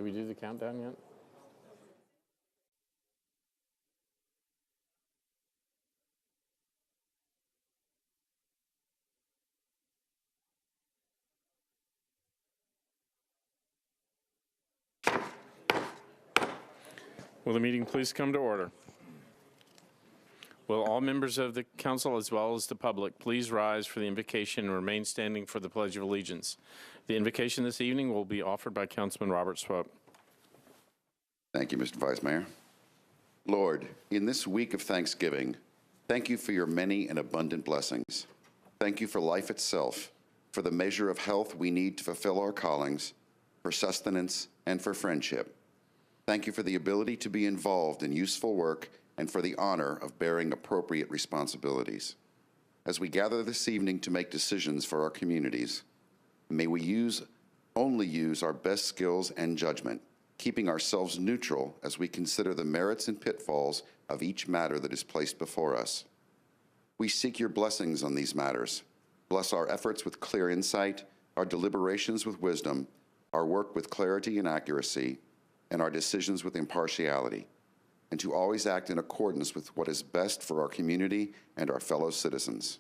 Did we do the countdown yet? Will the meeting please come to order? Will all members of the council as well as the public please rise for the invocation and remain standing for the Pledge of Allegiance. The invocation this evening will be offered by Councilman Robert Swope. Thank you, Mr. Vice Mayor. Lord, in this week of Thanksgiving, thank you for your many and abundant blessings. Thank you for life itself, for the measure of health we need to fulfill our callings, for sustenance, and for friendship. Thank you for the ability to be involved in useful work and for the honor of bearing appropriate responsibilities. As we gather this evening to make decisions for our communities, may we only use our best skills and judgment, keeping ourselves neutral as we consider the merits and pitfalls of each matter that is placed before us. We seek your blessings on these matters. Bless our efforts with clear insight, our deliberations with wisdom, our work with clarity and accuracy, and our decisions with impartiality, and to always act in accordance with what is best for our community and our fellow citizens.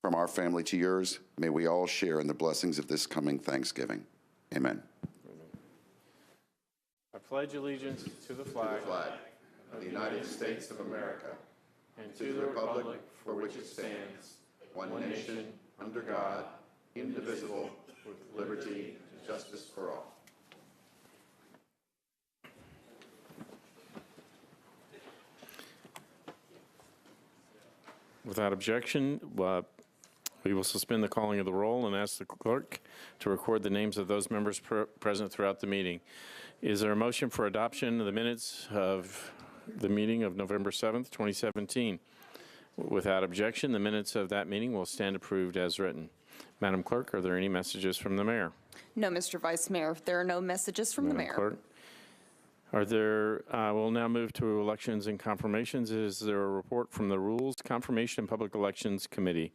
From our family to yours, may we all share in the blessings of this coming Thanksgiving. Amen. I pledge allegiance to the flag of the United States of America, and to the republic for which it stands, one nation, under God, indivisible, with liberty and justice for all. Without objection, we will suspend the calling of the roll and ask the clerk to record the names of those members present throughout the meeting. Is there a motion for adoption of the minutes of the meeting of November 7th, 2017? Without objection, the minutes of that meeting will stand approved as written. Madam Clerk, are there any messages from the mayor? No, Mr. Vice Mayor. There are no messages from the mayor. Clerk, are there, we'll now move to elections and confirmations. Is there a report from the Rules, Confirmation, and Public Elections Committee?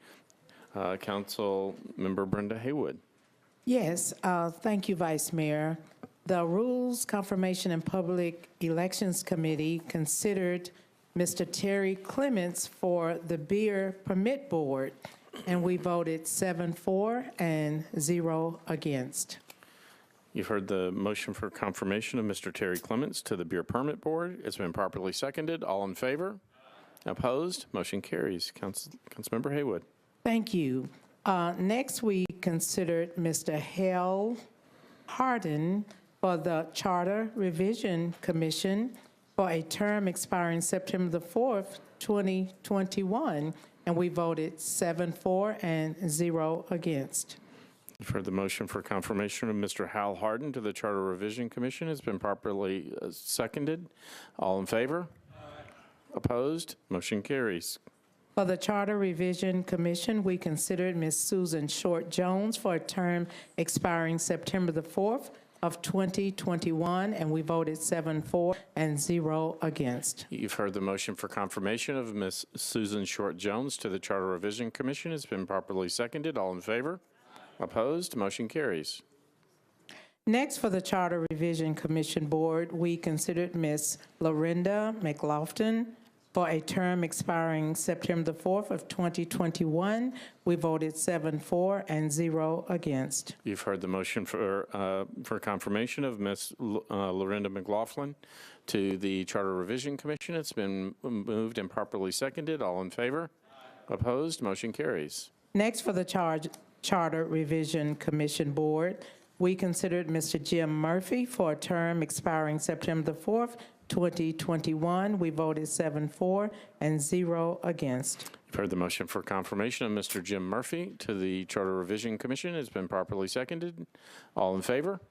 Council Member Brenda Haywood. Yes, thank you, Vice Mayor. The Rules, Confirmation, and Public Elections Committee considered Mr. Terry Clements for the Beer Permit Board, and we voted 7-4 and 0 against. You've heard the motion for confirmation of Mr. Terry Clements to the Beer Permit Board. It's been properly seconded. All in favor? Opposed? Motion carries. Councilmember Haywood. Thank you. Next, we considered Mr. Hal Harden for the Charter Revision Commission for a term expiring September the 4th, 2021, and we voted 7-4 and 0 against. You've heard the motion for confirmation of Mr. Hal Harden to the Charter Revision Commission. It's been properly seconded. All in favor? Aye. Opposed? Motion carries. For the Charter Revision Commission, we considered Ms. Susan Short Jones for a term expiring September the 4th of 2021, and we voted 7-4 and 0 against. You've heard the motion for confirmation of Ms. Susan Short Jones to the Charter Revision Commission. It's been properly seconded. All in favor? Opposed? Motion carries. Next, for the Charter Revision Commission Board, we considered Ms. Lorinda McLaughlin for a term expiring September the 4th of 2021. We voted 7-4 and 0 against. You've heard the motion for confirmation of Ms. Lorinda McLaughlin to the Charter Revision Commission. It's been moved and properly seconded. All in favor? Opposed? Motion carries. Next, for the Charter Revision Commission Board, we considered Mr. Jim Murphy for a term expiring September the 4th, 2021. We voted 7-4 and 0 against. You've heard the motion for confirmation of Mr. Jim Murphy to the Charter Revision Commission. It's been properly seconded. All in favor?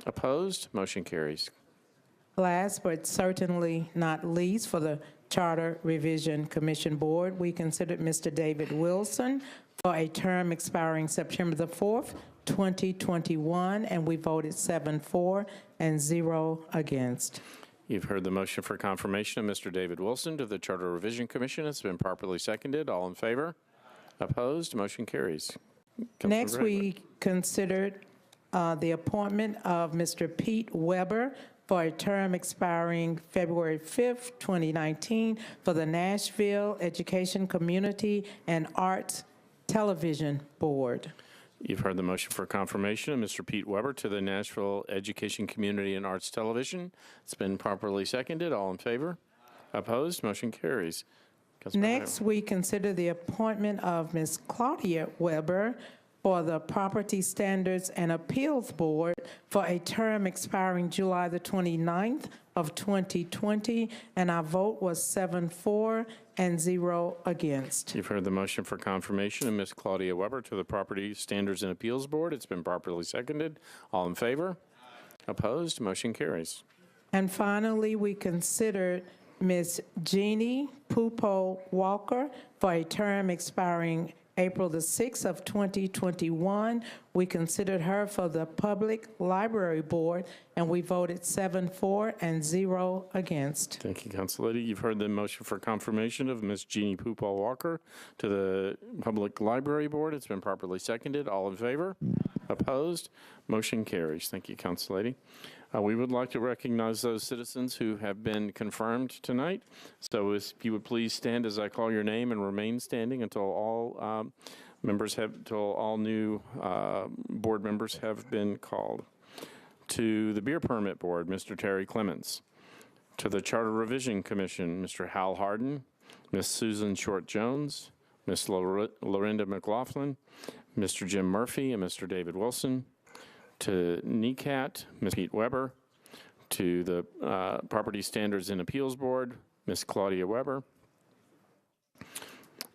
Opposed? Motion carries. Last but certainly not least, for the Charter Revision Commission Board, we considered Mr. David Wilson for a term expiring September the 4th, 2021, and we voted 7-4 and 0 against. You've heard the motion for confirmation of Mr. David Wilson to the Charter Revision Commission. It's been properly seconded. All in favor? Opposed? Motion carries. Next, we considered the appointment of Mr. Pete Weber for a term expiring February 5th, 2019 for the Nashville Education, Community, and Arts Television Board. You've heard the motion for confirmation of Mr. Pete Weber to the Nashville Education, Community, and Arts Television. It's been properly seconded. All in favor? Opposed? Motion carries. Councilmember Next, we consider the appointment of Ms. Claudia Weber for the Property Standards and Appeals Board for a term expiring July the 29th of 2020, and our vote was 7-4 and 0 against. You've heard the motion for confirmation of Ms. Claudia Weber to the Property Standards and Appeals Board. It's been properly seconded. All in favor? Opposed? Motion carries. And finally, we considered Ms. Jeannie Pupo Walker for a term expiring April the 6th of 2021. We considered her for the Public Library Board, and we voted 7-4 and 0 against. Thank you, Council Lady. You've heard the motion for confirmation of Ms. Jeannie Pupal Walker to the Public Library Board. It's been properly seconded. All in favor? Opposed? Motion carries. Thank you, Council Lady. We would like to recognize those citizens who have been confirmed tonight. So if you would please stand as I call your name and remain standing until all all new board members have been called. To the Beer Permit Board, Mr. Terry Clements. To the Charter Revision Commission, Mr. Hal Harden, Ms. Susan Short-Jones, Ms. Lorinda McLaughlin, Mr. Jim Murphy, and Mr. David Wilson. To NECAT, Ms. Pete Weber. To the Property Standards and Appeals Board, Ms. Claudia Weber.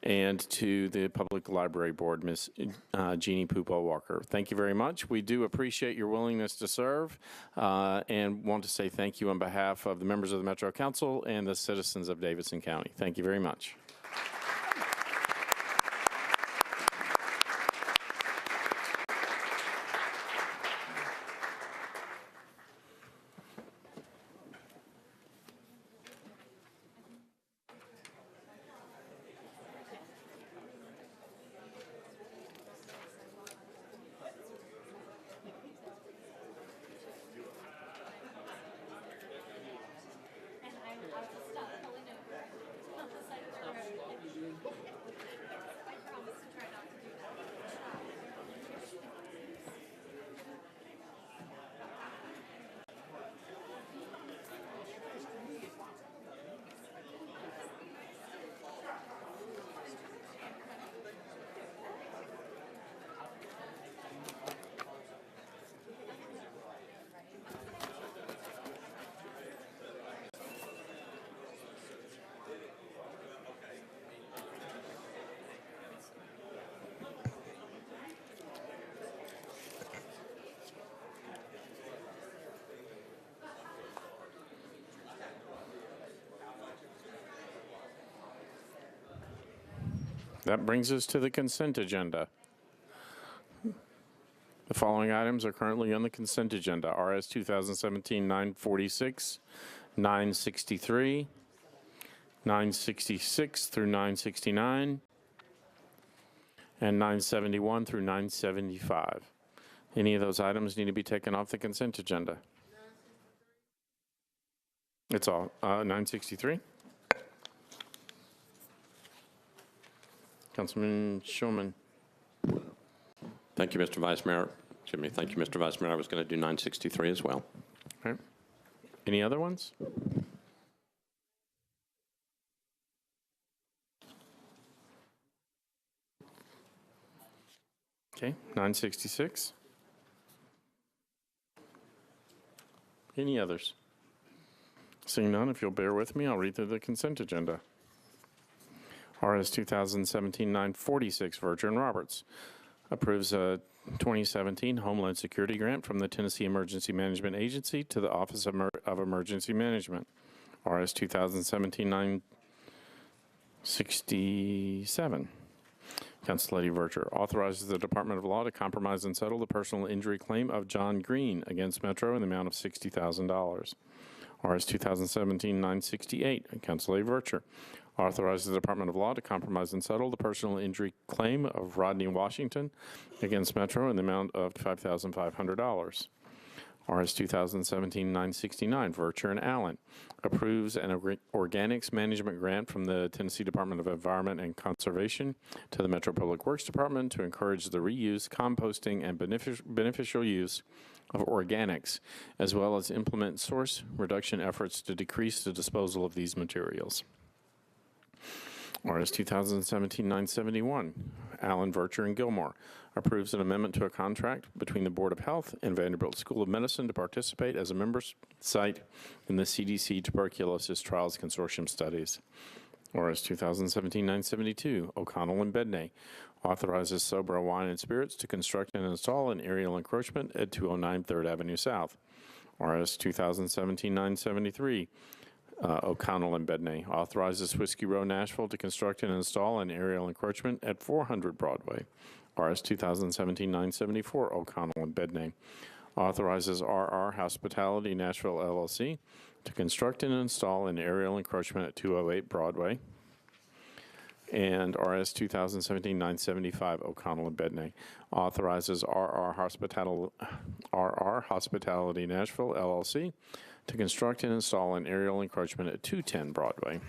And to the Public Library Board, Ms. Jeannie Pupal Walker. Thank you very much. We do appreciate your willingness to serve and want to say thank you on behalf of the members of the Metro Council and the citizens of Davidson County. Thank you very much. That brings us to the consent agenda. The following items are currently on the consent agenda: RS 2017-946, 963, 966 through 969, and 971 through 975. Any of those items need to be taken off the consent agenda? It's all 963. Councilman Shulman. Thank you, Mr. Vice Mayor. Excuse me. Thank you, Mr. Vice Mayor. I was going to do 963 as well. All right. Any other ones? Okay, 966. Any others? Seeing none, if you'll bear with me, I'll read through the consent agenda. RS 2017-946, Verger and Roberts. Approves a 2017 Homeland Security Grant from the Tennessee Emergency Management Agency to the Office of Emergency Management. RS 2017-967. Council Lady Verger authorizes the Department of Law to compromise and settle the personal injury claim of John Green against Metro in the amount of $60,000. RS 2017-968, Council Lady Verger Authorizes the Department of Law to compromise and settle the personal injury claim of Rodney Washington against Metro in the amount of $5,500. RS 2017-969, Vercher and Allen, approves an organics management grant from the Tennessee Department of Environment and Conservation to the Metro Public Works Department to encourage the reuse, composting, and beneficial use of organics, as well as implement source reduction efforts to decrease the disposal of these materials. RS 2017-971, Allen, Vercher, and Gilmore, approves an amendment to a contract between the Board of Health and Vanderbilt School of Medicine to participate as a member site in the CDC Tuberculosis Trials Consortium studies. RS 2017-972, O'Connell and Bedney, authorizes Sobra Wine and Spirits to construct and install an aerial encroachment at 209 3rd Avenue South. RS 2017-973, O'Connell and Bedney, authorizes Whiskey Row Nashville to construct and install an aerial encroachment at 400 Broadway. RS 2017-974, O'Connell and Bedney, authorizes RR Hospitality Nashville LLC to construct and install an aerial encroachment at 208 Broadway. And RS 2017-975, O'Connell and Bedney, authorizes RR Hospitality Nashville LLC to construct and install an aerial encroachment at 210 Broadway.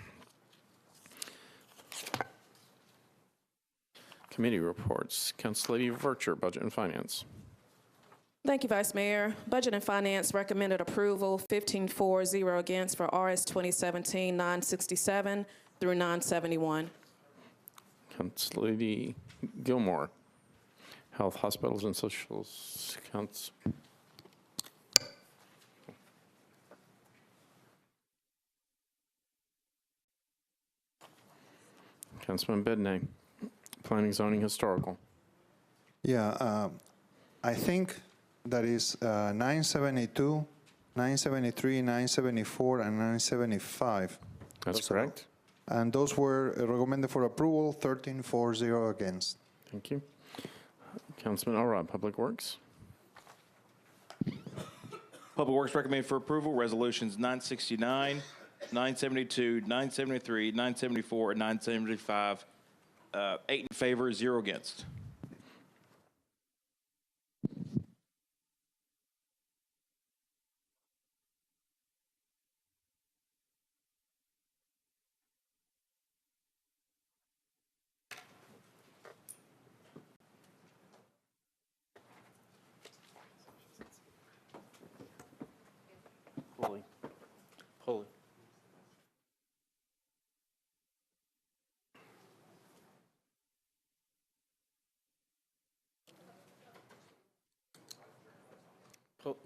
Committee reports. Council Lady Vercher, Budget and Finance. Thank you, Vice Mayor. Budget and Finance recommended approval, 15-4-0 against for RS 2017-967 through 971. Council Lady Gilmore, Health, Hospitals, and Social Accounts. Councilman Bedney, Planning, Zoning, Historical. Yeah, I think that is 972, 973, 974, and 975. That's correct. And those were recommended for approval, 13-4-0 against. Thank you. Councilman Elrod, Public Works. Public Works recommend for approval resolutions 969, 972, 973, 974, and 975. 8 in favor, 0 against. Pulley. Pulley.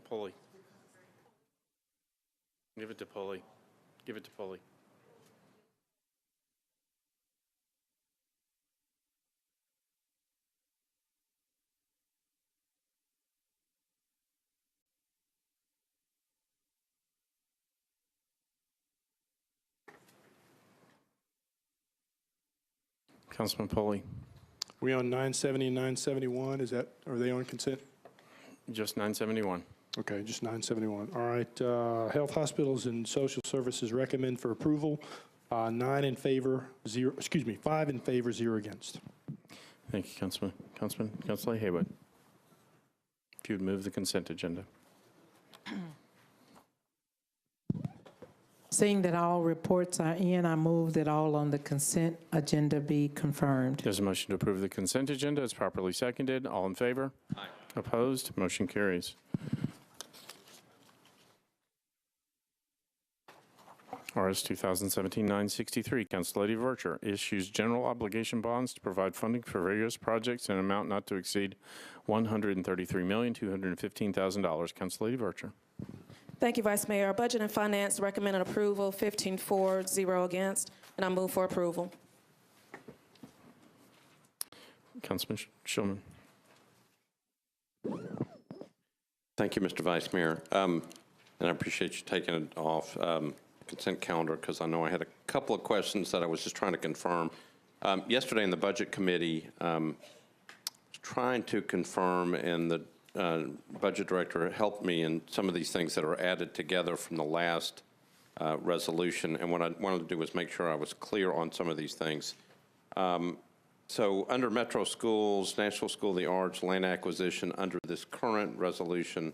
Pulley. Give it to Pulley. Give it to Pulley. Councilman Pulley. We on 970 and 971, are they on consent? Just 971. Okay, just 971. All right, Health, Hospitals, and Social Services recommend for approval, 5 in favor, 0 against. Thank you, Councilman. Councilor Haywood. If you would move the consent agenda. Seeing that all reports are in, I move that all on the consent agenda be confirmed. There's a motion to approve the consent agenda. It's properly seconded. All in favor? Aye. Opposed? Motion carries. RS 2017-963, Council Lady Vercher issues general obligation bonds to provide funding for various projects in an amount not to exceed $133,215,000. Council Lady Vercher. Thank you, Vice Mayor. Budget and Finance recommended approval, 15-4-0 against, and I move for approval. Councilman Shulman. Thank you, Mr. Vice Mayor. And I appreciate you taking it off consent calendar because I know I had a couple of questions that I was just trying to confirm. Yesterday in the Budget Committee, trying to confirm, and the Budget Director helped me in some of these things that are added together from the last resolution, and what I wanted to do was make sure I was clear on some of these things. So under Metro Schools, Nashville School of the Arts, land acquisition, under this current resolution,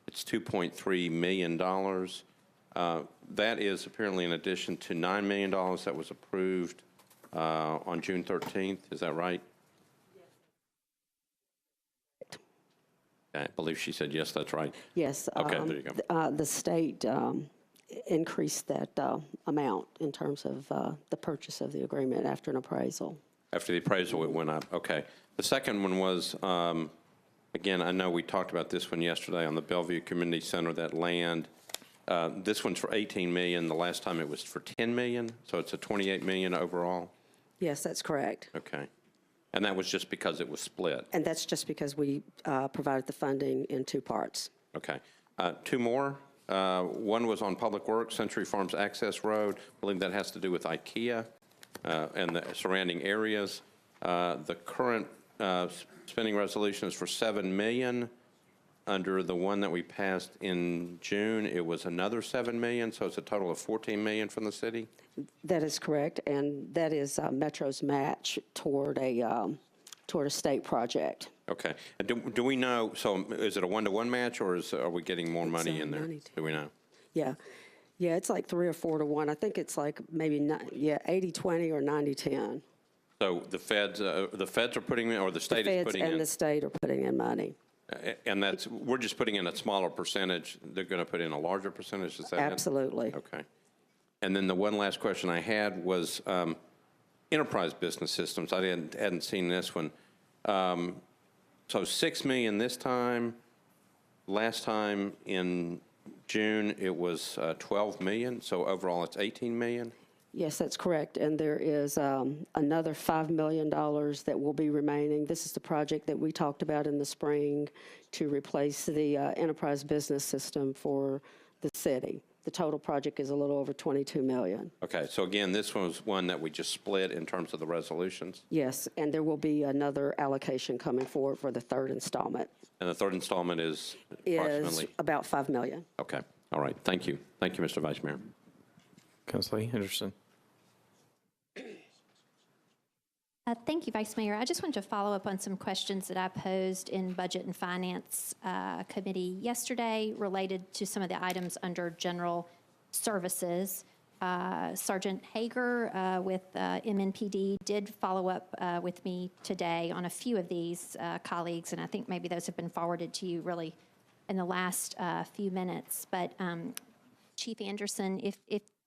it's $2.3 million. That is apparently in addition to $9 million that was approved on June 13th. Is that right? I believe she said, yes, that's right. Yes. Okay, there you go. The state increased that amount in terms of the purchase of the agreement after an appraisal. After the appraisal, it went up. Okay. The second one was, again, I know we talked about this one yesterday on the Bellevue Community Center, that land. This one's for $18 million. The last time it was for $10 million, so it's a $28 million overall. Yes, that's correct. Okay. And that was just because it was split. And that's just because we provided the funding in two parts. Okay. Two more. One was on Public Works, Century Farms Access Road. I believe that has to do with IKEA and the surrounding areas. The current spending resolution is for $7 million. Under the one that we passed in June, it was another $7 million, so it's a total of $14 million from the city? That is correct, and that is Metro's match toward a state project. Okay. And do we know, so is it a one-to-one match, or are we getting more money in there? 92. Do we know? Yeah. Yeah, it's like 3 or 4 to 1. I think it's like maybe 80-20 or 90-10. So the feds are putting in, or the state is putting in? The feds and the state are putting in money. And we're just putting in a smaller percentage. They're going to put in a larger percentage, is that it? Absolutely. Okay. And then the one last question I had was enterprise business systems. I hadn't seen this one. So $6 million this time. Last time in June, it was $12 million. So overall, it's $18 million. Yes, that's correct. And there is another $5 million that will be remaining. This is the project that we talked about in the spring to replace the enterprise business system for the city. The total project is a little over $22 million. Okay, so again, this one was one that we just split in terms of the resolutions? Yes, and there will be another allocation coming forward for the third installment. And the third installment is approximately? Is about $5 million. Okay, all right, thank you. Thank you, Mr. Vice Mayor. Councilor Henderson. Thank you, Vice Mayor. I just wanted to follow up on some questions that I posed in Budget and Finance Committee yesterday related to some of the items under General Services. Sergeant Hager with MNPD did follow up with me today on a few of these colleagues, and I think maybe those have been forwarded to you really in the last few minutes. But Chief Anderson, if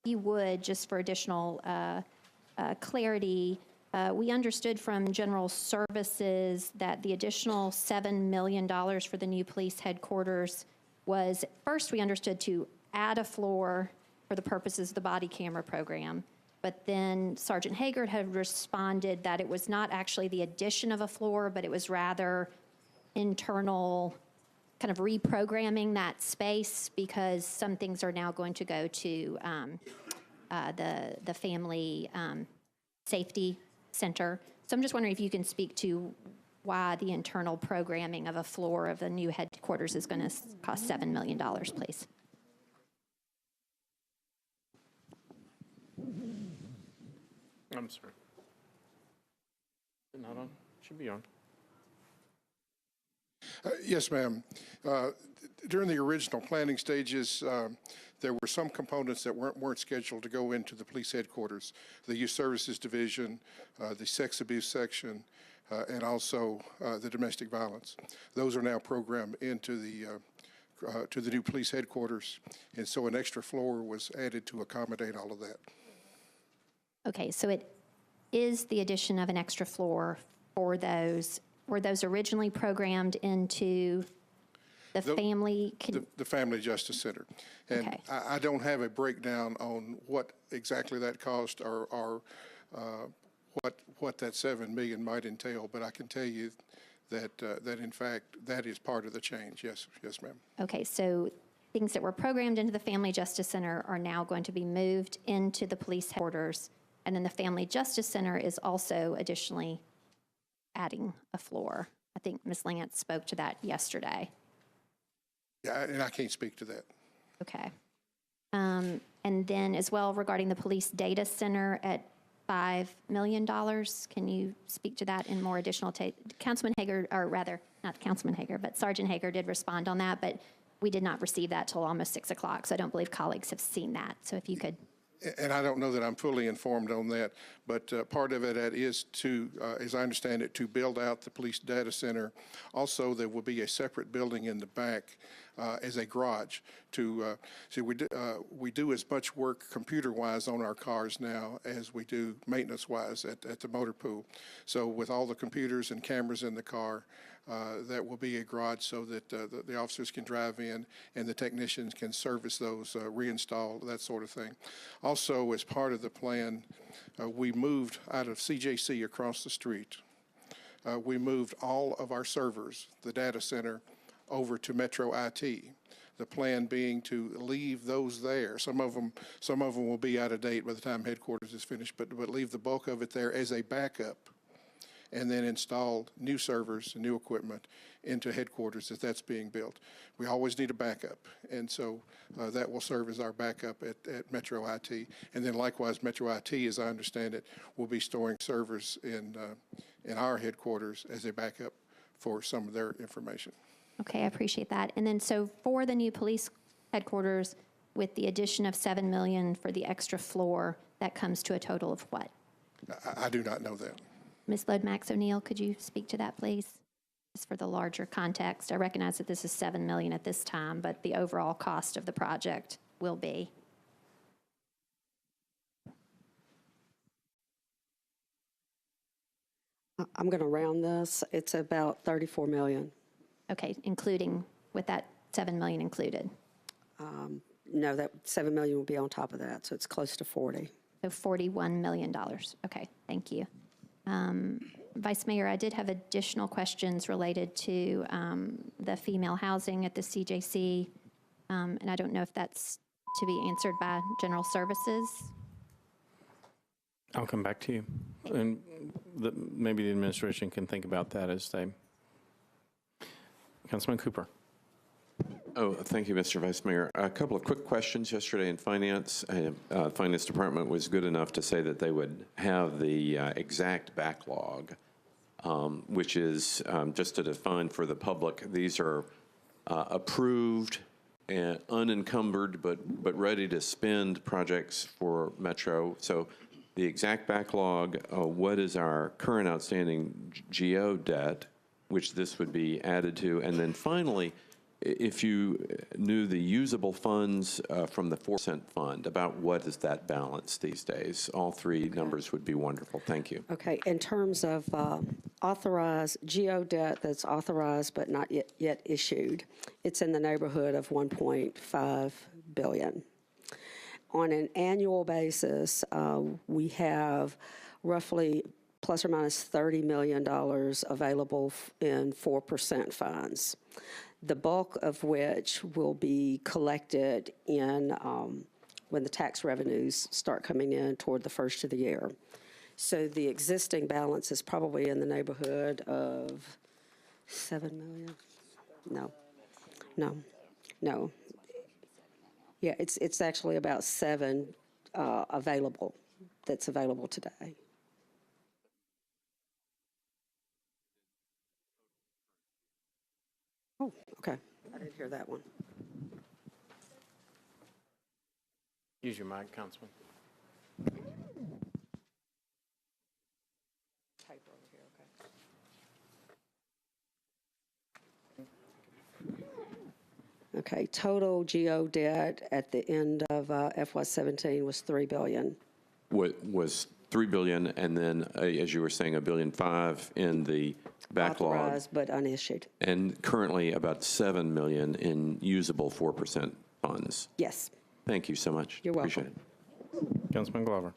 you would, just for additional clarity, we understood from General Services that the additional $7 million for the new police headquarters was, first we understood to add a floor for the purposes of the body camera program, but then Sergeant Hager had responded that it was not actually the addition of a floor, but it was rather internal kind of reprogramming that space because some things are now going to go to the family safety center. So I'm just wondering if you can speak to why the internal programming of a floor of the new headquarters is going to cost $7 million, please. I'm sorry. Is it not on? Should be on. Yes, ma'am. During the original planning stages, there were some components that weren't scheduled to go into the police headquarters, the Youth Services Division, the sex abuse section, and also the domestic violence. Those are now programmed into the new police headquarters, and so an extra floor was added to accommodate all of that. Okay, so it is the addition of an extra floor for those. Were those originally programmed into the family? The Family Justice Center. And Okay. I don't have a breakdown on what exactly that cost or what that $7 million might entail, but I can tell you that in fact that is part of the change. Yes, ma'am. Okay, so things that were programmed into the Family Justice Center are now going to be moved into the police headquarters, and then the Family Justice Center is also additionally adding a floor. I think Ms. Lance spoke to that yesterday. Yeah, and I can't speak to that. Okay. And then as well regarding the police data center at $5 million. Can you speak to that in more additional, Councilman Hager, or rather, not Councilman Hager, but Sergeant Hager did respond on that, but we did not receive that till almost 6 o'clock, so I don't believe colleagues have seen that. So if you could. And I don't know that I'm fully informed on that, but part of it is to, as I understand it, to build out the police data center. Also, there will be a separate building in the back as a garage to, see, we do as much work computer-wise on our cars now as we do maintenance-wise at the motor pool. So with all the computers and cameras in the car, that will be a garage so that the officers can drive in and the technicians can service those, reinstall, that sort of thing. Also, as part of the plan, we moved out of CJC across the street. We moved all of our servers, the data center, over to Metro IT. The plan being to leave those there. Some of them will be out of date by the time headquarters is finished, but leave the bulk of it there as a backup, and then install new servers and new equipment into headquarters as that's being built. We always need a backup, and so that will serve as our backup at Metro IT. And then likewise, Metro IT, as I understand it, will be storing servers in our headquarters as a backup for some of their information. Okay, I appreciate that. And then so for the new police headquarters, with the addition of $7 million for the extra floor, that comes to a total of what? I do not know that. Ms. Lomax O'Neill, could you speak to that, please? Just for the larger context. I recognize that this is $7 million at this time, but the overall cost of the project will be. I'm going to round this. It's about 34 million. Okay, including, with that $7 million included. No, that 7 million will be on top of that, so it's close to 40. So $41 million. Okay, thank you. Vice Mayor, I did have additional questions related to the female housing at the CJC, and I don't know if that's to be answered by General Services. I'll come back to you. And maybe the administration can think about that as they. Councilman Cooper. Oh, thank you, Mr. Vice Mayor. A couple of quick questions. Yesterday in Finance, Finance Department was good enough to say that they would have the exact backlog, which is just to define for the public. These are approved and unencumbered, but ready to spend projects for Metro. So the exact backlog, what is our current outstanding GO debt, which this would be added to, and then finally, if you knew the usable funds from the 4% fund, about what is that balance these days? All three numbers would be wonderful. Thank you. Okay, in terms of authorized GO debt that's authorized but not yet issued, it's in the neighborhood of $1.5 billion. On an annual basis, we have roughly plus or minus $30 million available in 4% funds, the bulk of which will be collected in when the tax revenues start coming in toward the first of the year. So the existing balance is probably in the neighborhood of $7 million. No. Yeah, it's actually about 7 available, that's available today. Oh, okay. I didn't hear that one. Use your mic, Councilman. Paper over here, okay. Okay, total GO debt at the end of FY17 was $3 billion. What was $3 billion, and then, as you were saying, $1.5 billion in the backlog. Authorized but unissued. And currently about $7 million in usable 4% funds. Yes. Thank you so much. You're welcome. Appreciate it. Councilman Glover.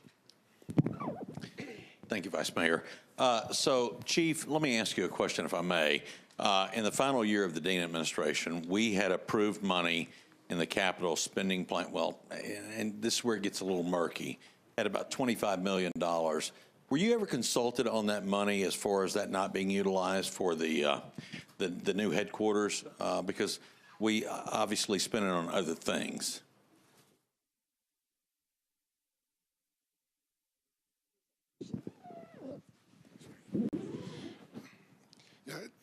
Thank you, Vice Mayor. So, Chief, let me ask you a question, if I may. In the final year of the Dean administration, we had approved money in the capital spending plan. Well, and this is where it gets a little murky, at about $25 million. Were you ever consulted on that money as far as that not being utilized for the new headquarters? Because we obviously spent it on other things.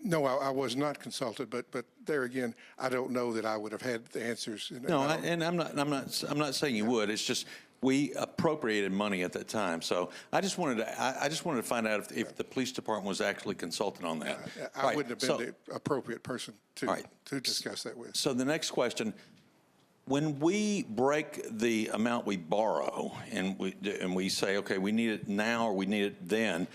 No, I was not consulted, but there again, I don't know that I would have had the answers. No, I'm not saying you would. It's just we appropriated money at that time. So I just wanted to find out if the police department was actually consulted on that. I wouldn't have been the appropriate person to discuss that with. So the next question. When we break the amount we borrow and we say, okay, we need it now or we need it then,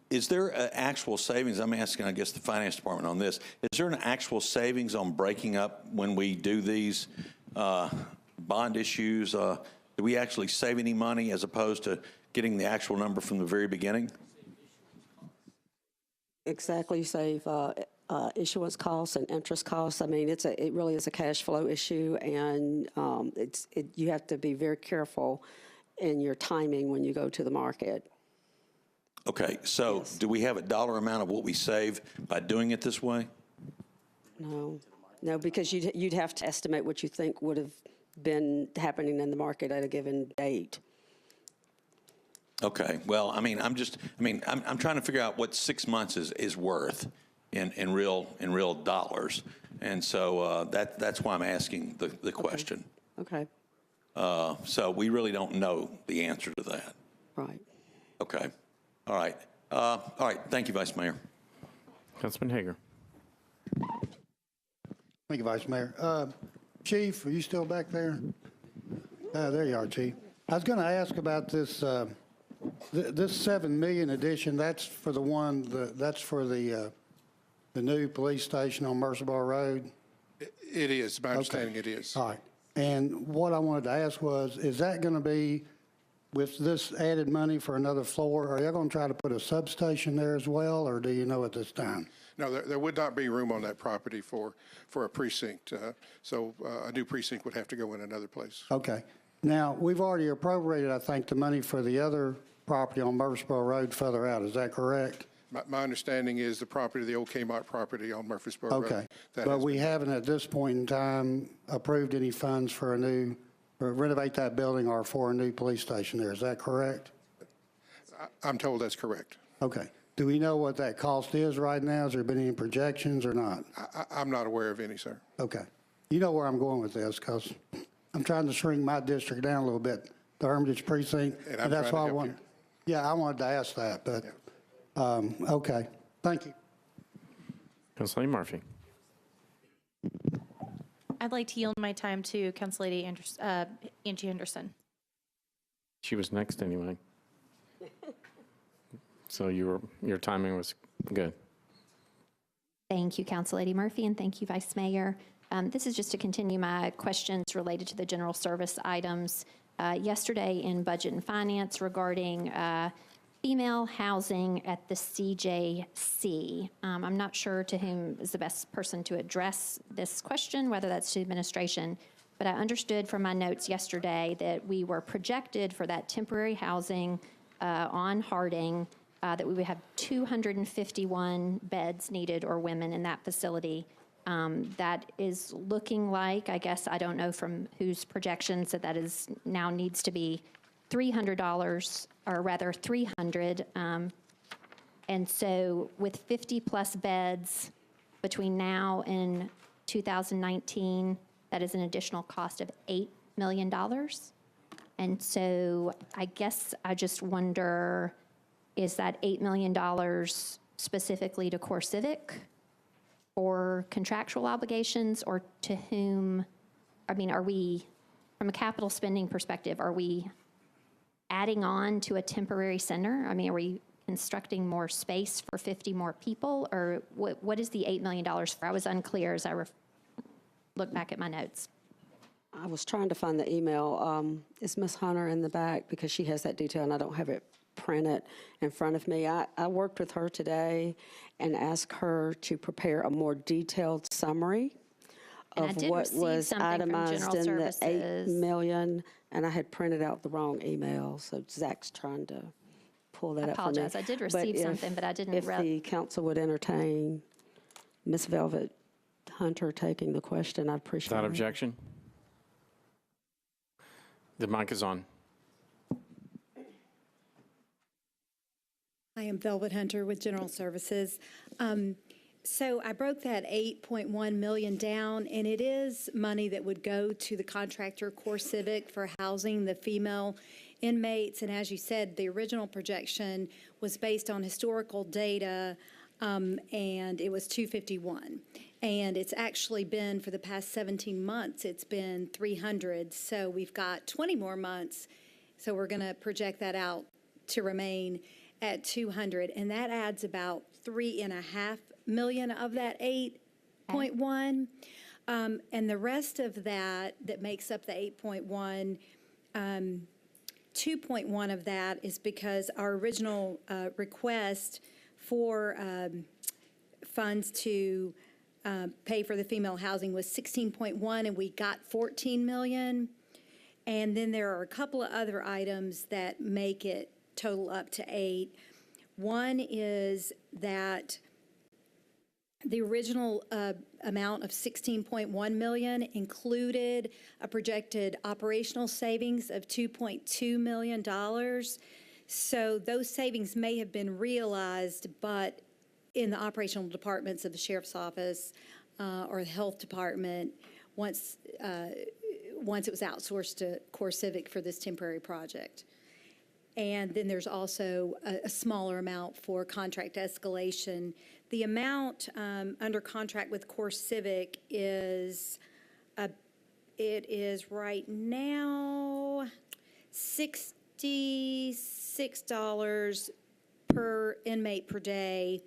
is there an actual savings? I'm asking, I guess, the finance department on this. Is there an actual savings on breaking up when we do these bond issues? Do we actually save any money as opposed to getting the actual number from the very beginning? Exactly, you save issuance costs and interest costs. I mean, it really is a cash flow issue, and you have to be very careful in your timing when you go to the market. Okay, so do we have a dollar amount of what we save by doing it this way? No, because you'd have to estimate what you think would have been happening in the market at a given date. Okay, well, I mean, I'm trying to figure out what 6 months is worth in real dollars, and so that's why I'm asking the question. Okay. So we really don't know the answer to that. Right. Okay. All right. All right. Thank you, Vice Mayor. Councilman Hager. Thank you, Vice Mayor. Chief, are you still back there? There you are, Chief. I was going to ask about this this $7 million addition. That's for the new police station on Mercerboro Road. It is. My understanding it is. All right. And what I wanted to ask was, is that going to be with this added money for another floor? Are you going to try to put a substation there as well, or do you know at this time? No, there would not be room on that property for a precinct. So a new precinct would have to go in another place. Okay. Now, we've already appropriated, I think, the money for the other property on Murfreesboro Road further out. Is that correct? My understanding is the property, the old Kmart property on Murfreesboro Road. Okay. But we haven't at this point in time approved any funds for renovate that building or for a new police station there. Is that correct? I'm told that's correct. Okay. Do we know what that cost is right now? Has there been any projections or not? I'm not aware of any, sir. Okay. You know where I'm going with this, because I'm trying to shrink my district down a little bit, the Hermitage precinct. And that's why I wanted. Yeah, I wanted to ask that, but okay. Thank you. Councilor Murphy. I'd like to yield my time to Council Lady Angie Henderson. She was next anyway. So your timing was good. Thank you, Council Lady Murphy, and thank you, Vice Mayor. This is just to continue my questions related to the general service items. Yesterday in Budget and Finance regarding female housing at the CJC. I'm not sure to whom is the best person to address this question, whether that's to administration, but I understood from my notes yesterday that we were projected for that temporary housing on Harding that we would have 251 beds needed or women in that facility. That is looking like, I guess, I don't know from whose projections that is now needs to be $300, or rather 300. And so with 50 plus beds between now and 2019, that is an additional cost of $8 million. And so I guess I just wonder, is that $8 million specifically to Core Civic or contractual obligations, or to whom? I mean, are we, from a capital spending perspective, are we adding on to a temporary center? I mean, are we constructing more space for 50 more people, or what is the $8 million for? I was unclear as I look back at my notes. I was trying to find the email. Is Ms. Hunter in the back? Because she has that detail and I don't have it printed in front of me. I worked with her today and asked her to prepare a more detailed summary of what was itemized in the $8 million, and I had printed out the wrong email, so Zach's trying to pull that up for me. I apologize. I did receive something, but I didn't. If the council would entertain Ms. Velvet Hunter taking the question, I'd appreciate it. Without objection. The mic is on. I am Velvet Hunter with General Services. So I broke that 8.1 million down, and it is money that would go to the contractor Core Civic for housing the female inmates. And as you said, the original projection was based on historical data, and it was 251. And it's actually been, for the past 17 months, it's been 300. So we've got 20 more months. So we're going to project that out to remain at 200. And that adds about 3.5 million of that 8.1. And the rest of that makes up the 8.1, 2.1 of that is because our original request for funds to pay for the female housing was 16.1, and we got 14 million. And then there are a couple of other items that make it total up to 8. One is that the original amount of 16.1 million included a projected operational savings of $2.2 million. So those savings may have been realized, but in the operational departments of the sheriff's office or the health department, once it was outsourced to Core Civic for this temporary project. And then there's also a smaller amount for contract escalation. The amount under contract with Core Civic is, it is right now $66 per inmate per day.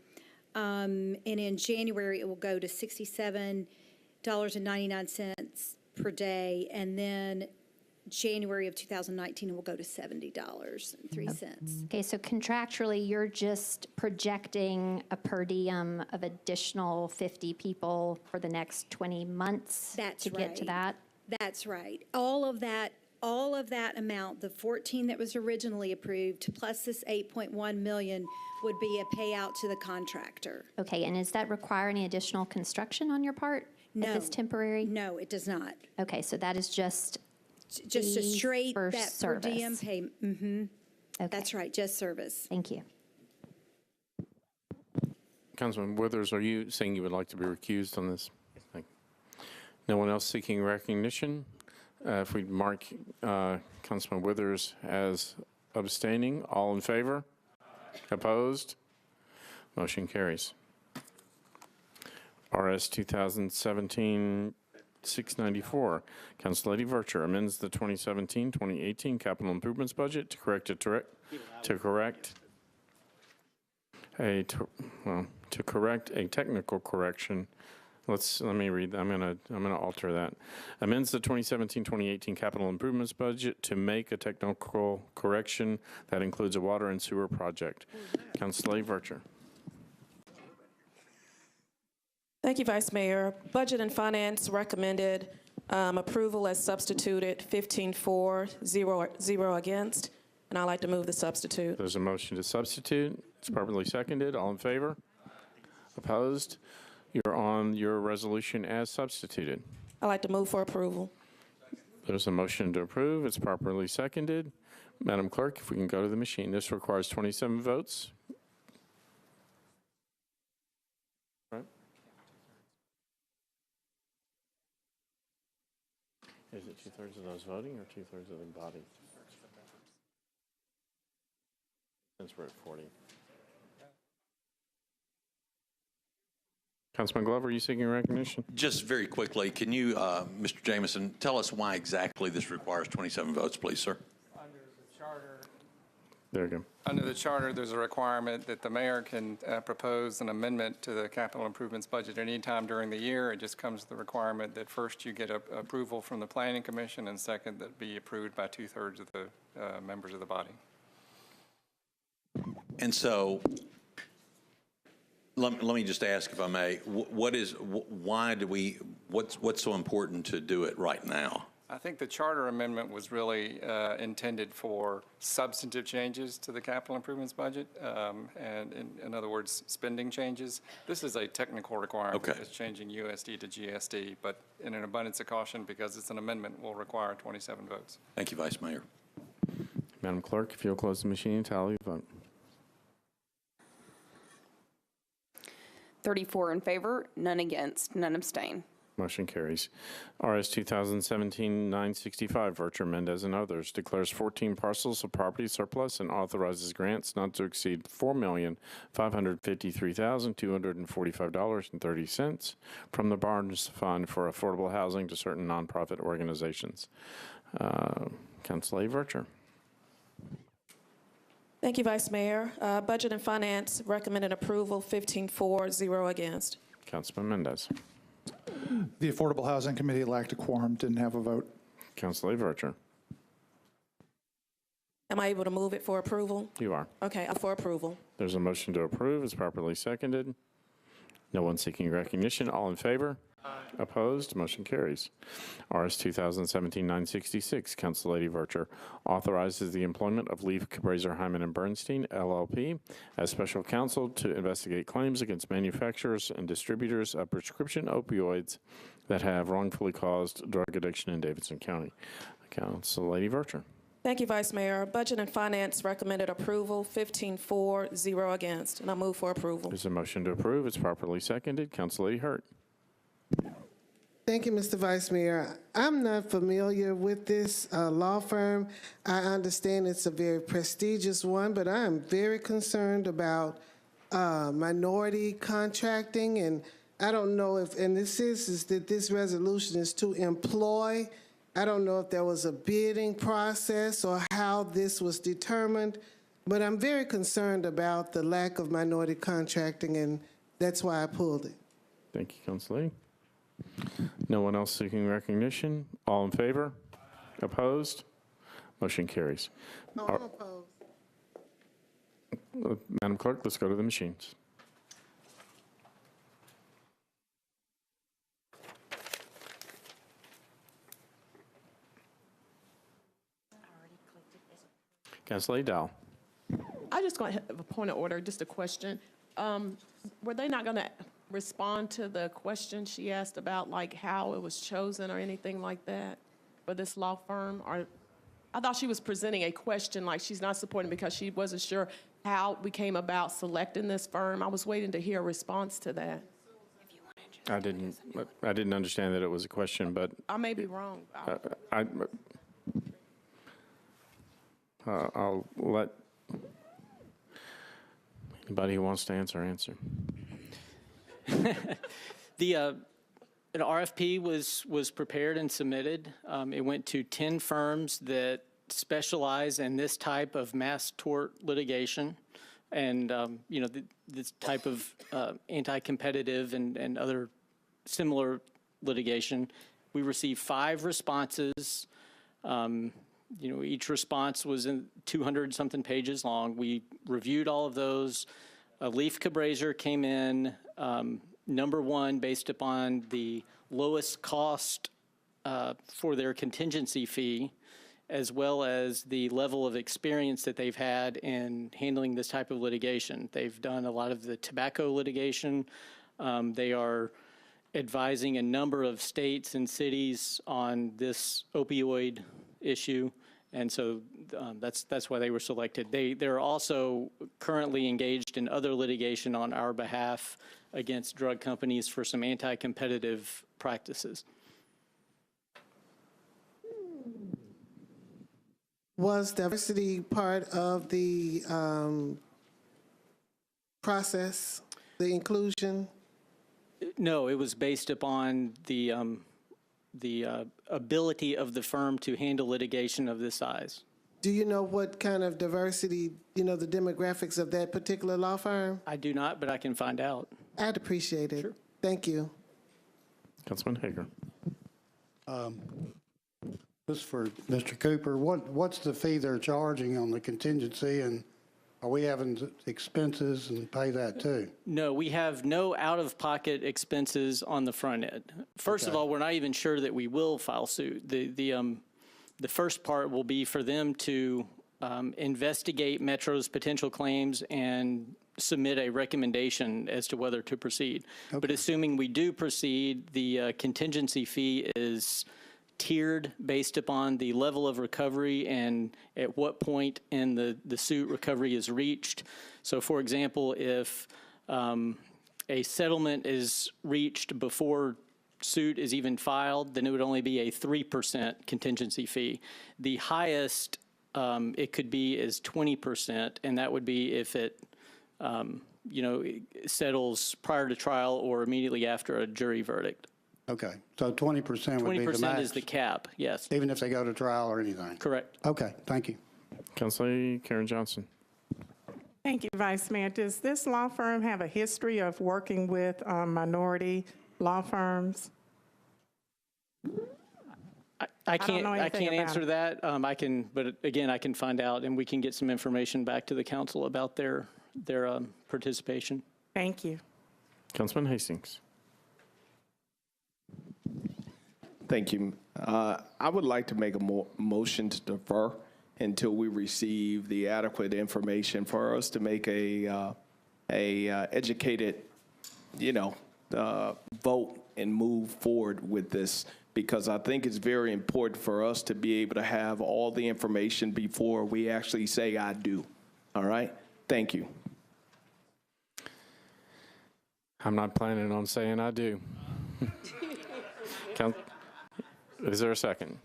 And in January, it will go to $67.99 per day. And then January of 2019, it will go to $70.03. Okay, so contractually, you're just projecting a per diem of additional 50 people for the next 20 months to get to that? That's right. All of that amount, the 14 that was originally approved, plus this 8.1 million, would be a payout to the contractor. Okay, and does that require any additional construction on your part? No. If it's temporary? No, it does not. Okay, so that is just a straight for that service. per diem payment. Mm-hmm. Okay. That's right, just service. Thank you. Councilman Withers, are you saying you would like to be recused on this? No one else seeking recognition? If we mark Councilman Withers as abstaining, all in favor? Opposed? Motion carries. RS 2017-694, Council Lady Vercher amends the 2017-2018 capital improvements budget to correct a technical correction. Let me read. I'm gonna alter that. Amends the 2017-2018 capital improvements budget to make a technical correction that includes a water and sewer project. Council Lady Vercher. Thank you, Vice Mayor. Budget and Finance recommended approval as substituted, 15-4, 0 against, and I'd like to move the substitute. There's a motion to substitute. It's properly seconded. All in favor? Opposed? You're on your resolution as substituted. I'd like to move for approval. There's a motion to approve. It's properly seconded. Madam Clerk, if we can go to the machine. This requires 27 votes. Right. Is it 2/3 of those voting or 2/3 of the body? Since we're at 40. Councilman Glover, are you seeking recognition? Just very quickly, can you, Mr. Jameson, tell us why exactly this requires 27 votes, please, sir? Under the charter. There you go. Under the charter, there's a requirement that the mayor can propose an amendment to the capital improvements budget any time during the year. It just comes with the requirement that first you get approval from the Planning Commission, and second, that be approved by 2/3 of the members of the body. And so, let me just ask, if I may, what's so important to do it right now? I think the charter amendment was really intended for substantive changes to the capital improvements budget, and in other words, spending changes. This is a technical requirement. Okay. It's changing USD to GSD, but in an abundance of caution, because it's an amendment, will require 27 votes. Thank you, Vice Mayor. Madam Clerk, if you'll close the machine and tally the vote. 34 in favor, none against, none abstain. Motion carries. RS 2017-965, Vercher, Mendez, and others, declares 14 parcels of property surplus and authorizes grants not to exceed $4,553,245.30 from the Barnes Fund for Affordable Housing to certain nonprofit organizations. Councilor Vercher. Thank you, Vice Mayor. Budget and Finance recommended approval, 15-4, 0 against. Councilman Mendez. The Affordable Housing Committee lacked a quorum, didn't have a vote. Councilor Vercher. Am I able to move it for approval? You are. Okay, for approval. There's a motion to approve. It's properly seconded. No one seeking recognition. All in favor? Opposed? Motion carries. RS 2017-966, Council Lady Vercher, authorizes the employment of Leaf, Cabraser, Hyman, and Bernstein, LLP, as special counsel to investigate claims against manufacturers and distributors of prescription opioids that have wrongfully caused drug addiction in Davidson County. Council Lady Vercher. Thank you, Vice Mayor. Budget and Finance recommended approval, 15-4, 0 against, and I move for approval. There's a motion to approve. It's properly seconded. Council Lady Hurt. Thank you, Mr. Vice Mayor. I'm not familiar with this law firm. I understand it's a very prestigious one, but I am very concerned about minority contracting, and I don't know if, and this is that this resolution is to employ. I don't know if there was a bidding process or how this was determined, but I'm very concerned about the lack of minority contracting, and that's why I pulled it. Thank you, Council Lady. No one else seeking recognition? All in favor? Opposed? Motion carries. No, I'm opposed. Madam Clerk, let's go to the machines. Councilor Dow. I just going to have a point of order, just a question. Were they not going to respond to the question she asked about, like, how it was chosen or anything like that for this law firm? Or I thought she was presenting a question, like she's not supporting because she wasn't sure how we came about selecting this firm. I was waiting to hear a response to that. I didn't understand that it was a question, but I may be wrong. I'll let anybody who wants to answer. An RFP was prepared and submitted. It went to 10 firms that specialize in this type of mass tort litigation, and this type of anti-competitive and other similar litigation. We received 5 responses. Each response was in 200-something pages long. We reviewed all of those. Leaf Cabraser came in number 1 based upon the lowest cost for their contingency fee, as well as the level of experience that they've had in handling this type of litigation. They've done a lot of the tobacco litigation. They are advising a number of states and cities on this opioid issue, and so that's why they were selected. They're also currently engaged in other litigation on our behalf against drug companies for some anti-competitive practices. Was diversity part of the process, the inclusion? No, it was based upon the ability of the firm to handle litigation of this size. Do you know what kind of diversity, the demographics of that particular law firm? I do not, but I can find out. I'd appreciate it. Sure. Thank you. Councilman Hager. This is for Mr. Cooper. What's the fee they're charging on the contingency, and are we having expenses and pay that too? No, we have no out-of-pocket expenses on the front end. First of all, we're not even sure that we will file suit. The first part will be for them to investigate Metro's potential claims and submit a recommendation as to whether to proceed. Okay. But assuming we do proceed, the contingency fee is tiered based upon the level of recovery and at what point in the suit recovery is reached. So, for example, if a settlement is reached before suit is even filed, then it would only be a 3% contingency fee. The highest it could be is 20%, and that would be if it, settles prior to trial or immediately after a jury verdict. Okay, so 20% would be the 20% max? is the cap, yes. Even if they go to trial or anything? Correct. Okay, thank you. Councilor Karen Johnson. Thank you, Vice Mayor. Does this law firm have a history of working with minority law firms? I don't know anything can't about answer that. But again, I can find out, and we can get some information back to the council about their participation. Thank you. Councilman Hastings. Thank you. I would like to make a motion to defer until we receive the adequate information for us to make a educated, vote and move forward with this, because I think it's very important for us to be able to have all the information before we actually say I do. All right? Thank you. I'm not planning on saying I do. Is there a second?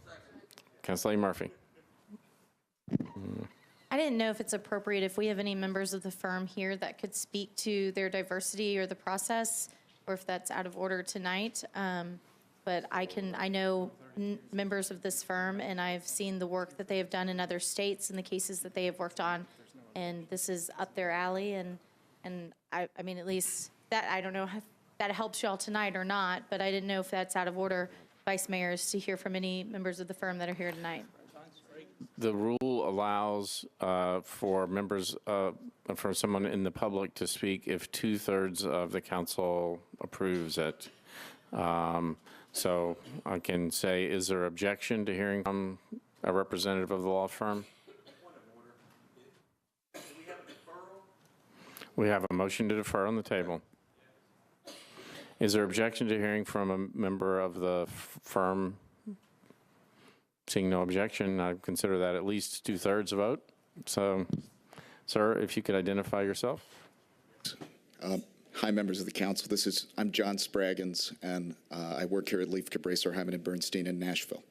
Councilor Murphy. I didn't know if it's appropriate if we have any members of the firm here that could speak to their diversity or the process, or if that's out of order tonight. But I know members of this firm, and I've seen the work that they have done in other states and the cases that they have worked on, and this is up their alley. And I mean, at least that, I don't know if that helps y'all tonight or not, but I didn't know if that's out of order, Vice Mayors, to hear from any members of the firm that are here tonight. The rule allows for members, for someone in the public to speak if 2/3 of the council approves it. So I can say, is there objection to hearing from a representative of the law firm? We have a motion to defer on the table. Is there objection to hearing from a member of the firm? Seeing no objection, I consider that at least 2/3 vote. So, sir, if you could identify yourself. Hi, members of the council. I'm John Spraggins, and I work here at Leaf Cabraser, Hyman & Bernstein in Nashville.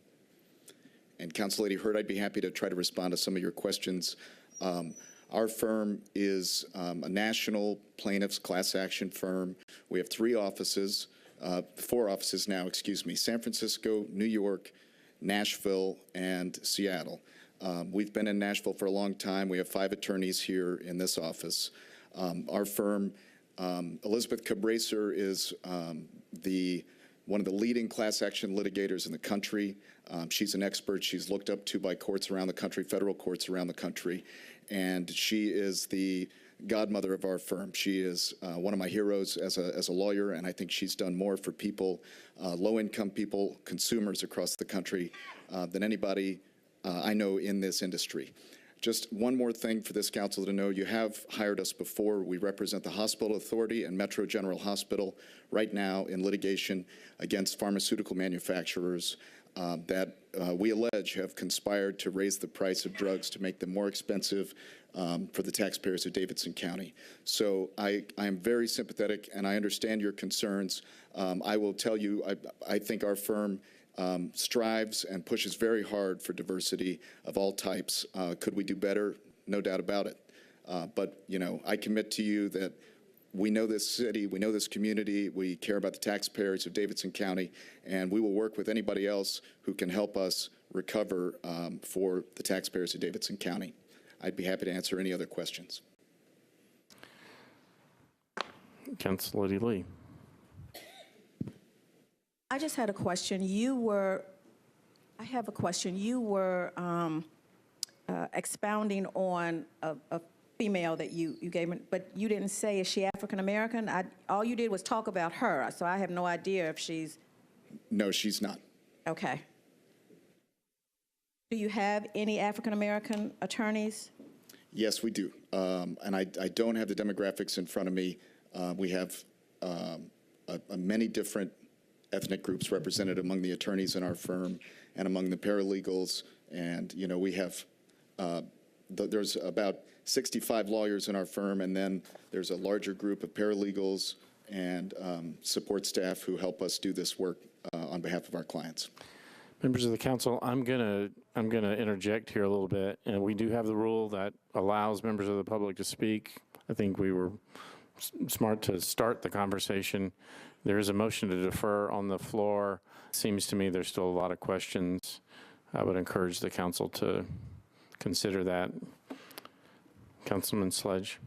And Council Lady Hurd, I'd be happy to try to respond to some of your questions. Our firm is a national plaintiffs class action firm. We have 4 offices now, San Francisco, New York, Nashville, and Seattle. We've been in Nashville for a long time. We have 5 attorneys here in this office. Our firm, Elizabeth Cabraser, is one of the leading class action litigators in the country. She's an expert. She's looked up to by courts around the country, federal courts around the country, and she is the godmother of our firm. She is one of my heroes as a lawyer, and I think she's done more for people, low-income people, consumers across the country than anybody I know in this industry. Just one more thing for this council to know. You have hired us before. We represent the Hospital Authority and Metro General Hospital right now in litigation against pharmaceutical manufacturers that we allege have conspired to raise the price of drugs to make them more expensive for the taxpayers of Davidson County. So I am very sympathetic, and I understand your concerns. I will tell you, I think our firm strives and pushes very hard for diversity of all types. Could we do better? No doubt about it. But, I commit to you that we know this city, we know this community, we care about the taxpayers of Davidson County, and we will work with anybody else who can help us recover for the taxpayers of Davidson County. I'd be happy to answer any other questions. Councilor Lee. I just had a question. I have a question. You were expounding on a female that you gave me, but you didn't say, is she African American? All you did was talk about her, so I have no idea if she's... No, she's not. Okay. Do you have any African American attorneys? Yes, we do. And I don't have the demographics in front of me. We have many different ethnic groups represented among the attorneys in our firm and among the paralegals. And, we have, there's about 65 lawyers in our firm, and then there's a larger group of paralegals, and support staff who help us do this work on behalf of our clients. Members of the council, I'm gonna interject here a little bit, and we do have the rule that allows members of the public to speak. I think we were smart to start the conversation. There is a motion to defer on the floor. Seems to me there's still a lot of questions. I would encourage the council to consider that. Councilman Sledge.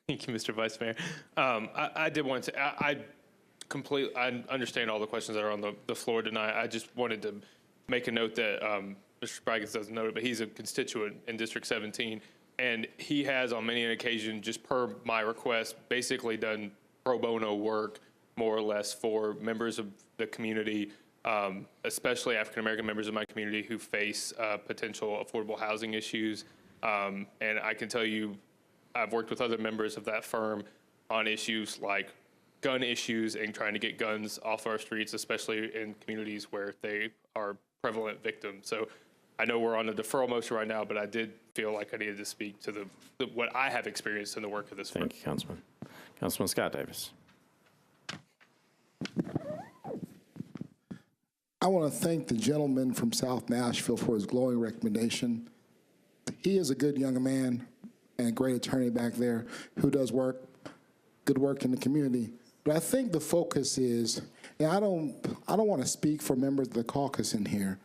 Thank you, Mr. Vice Mayor. I did want to, I understand all the questions that are on the floor tonight. I just wanted to make a note that Mr. Spraggins doesn't know it, but he's a constituent in District 17, and he has on many an occasion, just per my request, basically done pro bono work, more or less, for members of the community, especially African-American members of my community who face potential affordable housing issues. And I can tell you, I've worked with other members of that firm on issues like gun issues and trying to get guns off our streets, especially in communities where they are prevalent victims. So I know we're on a deferral motion right now, but I did feel like I needed to speak to what I have experienced in the work of this firm. Thank you, Councilman. Councilman Scott Davis. I want to thank the gentleman from South Nashville for his glowing recommendation. He is a good young man and a great attorney back there who does good work in the community. But I think the focus is, and I don't want to speak for members of the caucus in here,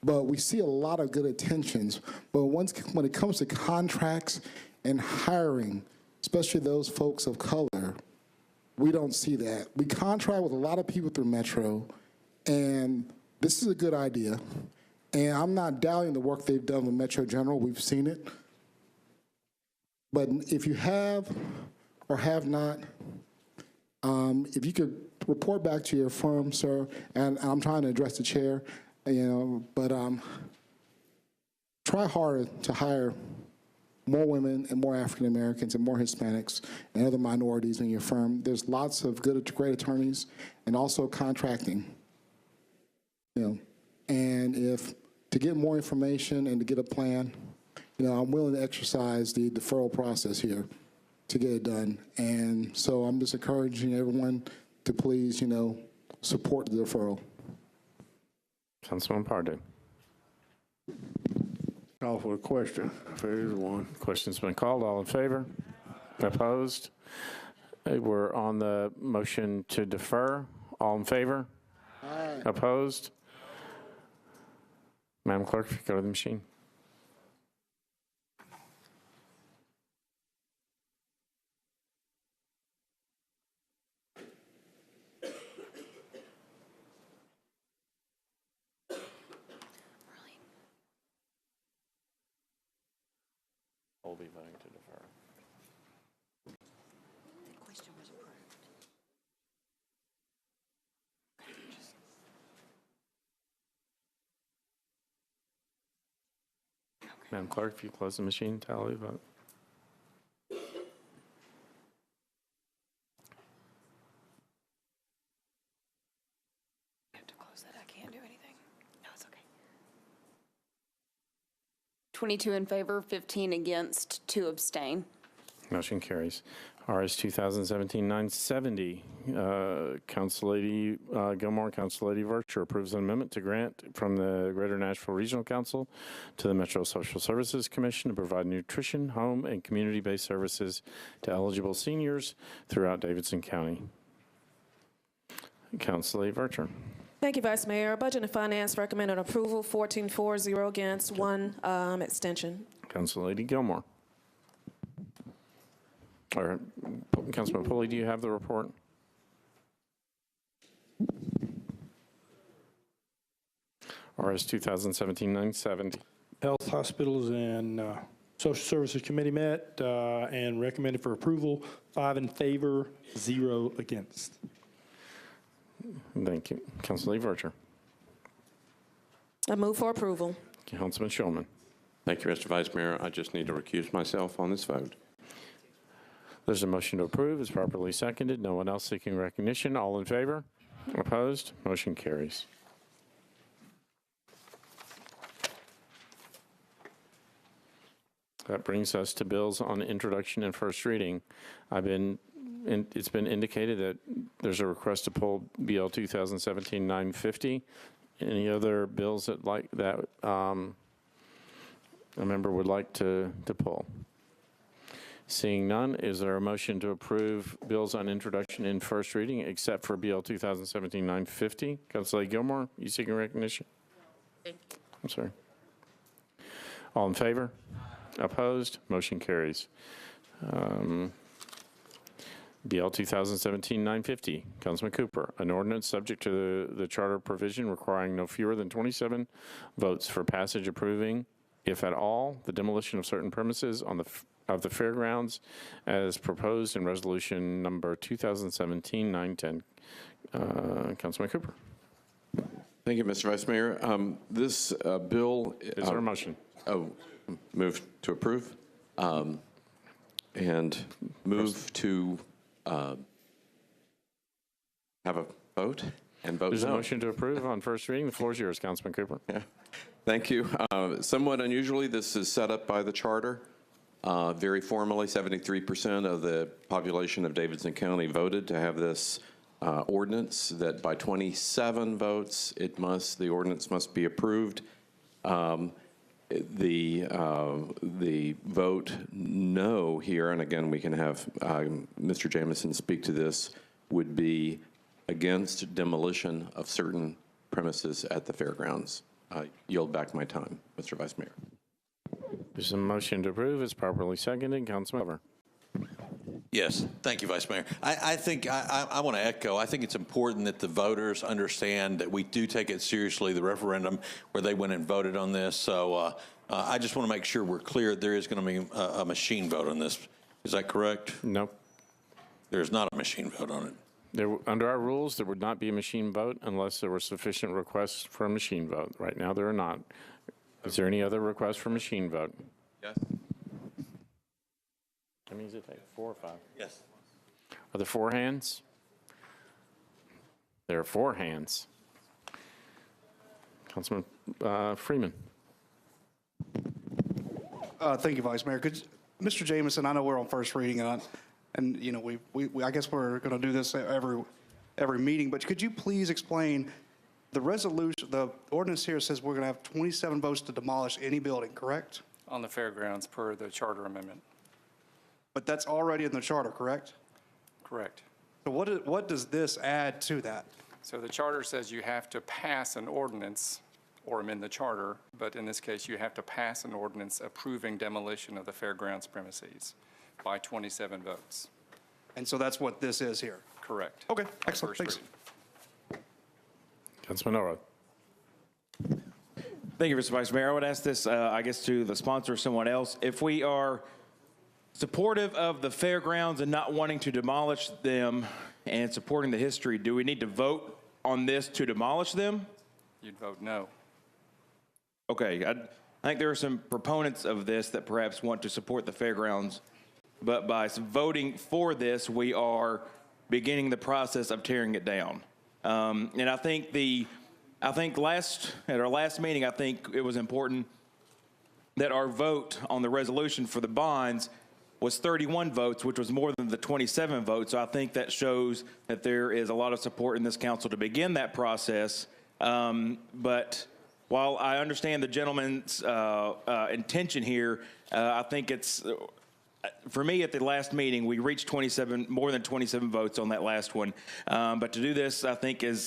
but we see a lot of good intentions. But when it comes to contracts and hiring, especially those folks of color, we don't see that. We contract with a lot of people through Metro, and this is a good idea. And I'm not doubting the work they've done with Metro General. We've seen it. But if you have or have not, if you could report back to your firm, sir, and I'm trying to address the chair, but try harder to hire more women and more African Americans and more Hispanics and other minorities in your firm. There's lots of great attorneys and also contracting. And if to get more information and to get a plan, I'm willing to exercise the deferral process here to get it done. And so I'm just encouraging everyone to please, support the deferral. Councilman Pardue. Call for a question. Phase one. Question's been called. All in favor? Opposed? We're on the motion to defer. All in favor? Aye. Opposed? Madam Clerk, go to the machine. We'll be voting to defer. The question was approved. Madam Clerk, if you close the machine, tally the vote. I have to close that. I can't do anything. No, it's okay. 22 in favor, 15 against, 2 abstain. Motion carries. RS 2017-970, Council Lady Gilmore, Council Lady Virtue approves an amendment to grant from the Greater Nashville Regional Council to the Metro Social Services Commission to provide nutrition, home, and community-based services to eligible seniors throughout Davidson County. Council Lady Virtue. Thank you, Vice Mayor. Budget and Finance recommended approval, 14-4, 0 against, 1 abstention. Council Lady Gilmore. Or Councilman Pulley, do you have the report? RS 2017-970. Health, Hospitals, and Social Services Committee met and recommended for approval, 5 in favor, 0 against. Thank you. Councilor Virtue. I move for approval. Councilman Shulman. Thank you, Mr. Vice Mayor. I just need to recuse myself on this vote. There's a motion to approve. It's properly seconded. No one else seeking recognition. All in favor? Opposed? Motion carries. That brings us to bills on introduction and first reading. It's been indicated that there's a request to pull BL 2017-950. Any other bills that a member would like to pull? Seeing none, is there a motion to approve bills on introduction and first reading except for BL 2017-950? Councilor Gilmore, you seeking recognition? I'm sorry. All in favor? Opposed? Motion carries. BL 2017-950, Councilman Cooper, an ordinance subject to the charter provision requiring no fewer than 27 votes for passage approving, if at all, the demolition of certain premises of the fairgrounds as proposed in resolution number 2017-910. Councilman Cooper. Thank you, Mr. Vice Mayor. This bill... Is there a motion? Move to approve. And move to have a vote and vote There's no. a motion to approve on first reading. The floor is yours, Councilman Cooper. Yeah. Thank you. Somewhat unusually, this is set up by the charter. Very formally, 73% of the population of Davidson County voted to have this ordinance, that by 27 votes, the ordinance must be approved. The vote no here, and again, we can have Mr. Jamison speak to this, would be against demolition of certain premises at the fairgrounds. Yield back my time, Mr. Vice Mayor. There's a motion to approve. It's properly seconded. Councilman Over. Yes, thank you, Vice Mayor. I think I want to echo, I think it's important that the voters understand that we do take it seriously, the referendum where they went and voted on this. So I just want to make sure we're clear there is going to be a machine vote on this. Is that correct? No. There's not a machine vote on it. Under our rules, there would not be a machine vote unless there were sufficient requests for a machine vote. Right now, there are not. Is there any other request for machine vote? Yes. How many does it take? 4 or 5? Yes. Are there 4 hands? There are 4 hands. Councilman Freeman. Thank you, Vice Mayor. Mr. Jamison, I know we're on first reading, and you know we I guess we're going to do this every meeting. But could you please explain the resolution? The ordinance here says we're going to have 27 votes to demolish any building, correct? On the fairgrounds per the charter amendment. But that's already in the charter, correct? Correct. So what does this add to that? So the charter says you have to pass an ordinance or amend the charter, but in this case, you have to pass an ordinance approving demolition of the fairgrounds premises by 27 votes. And so that's what this is here? Correct. Okay, excellent, thanks. Councilman Oro. Thank you, Mr. Vice Mayor. I would ask this, I guess, to the sponsor or someone else. If we are supportive of the fairgrounds and not wanting to demolish them and supporting the history, do we need to vote on this to demolish them? You'd vote no. Okay, I think there are some proponents of this that perhaps want to support the fairgrounds, but by voting for this, we are beginning the process of tearing it down. And I think at our last meeting, I think it was important that our vote on the resolution for the bonds was 31 votes, which was more than the 27 votes. So I think that shows that there is a lot of support in this council to begin that process. But while I understand the gentleman's intention here, I think it's, for me at the last meeting, we reached more than 27 votes on that last one. But to do this, I think is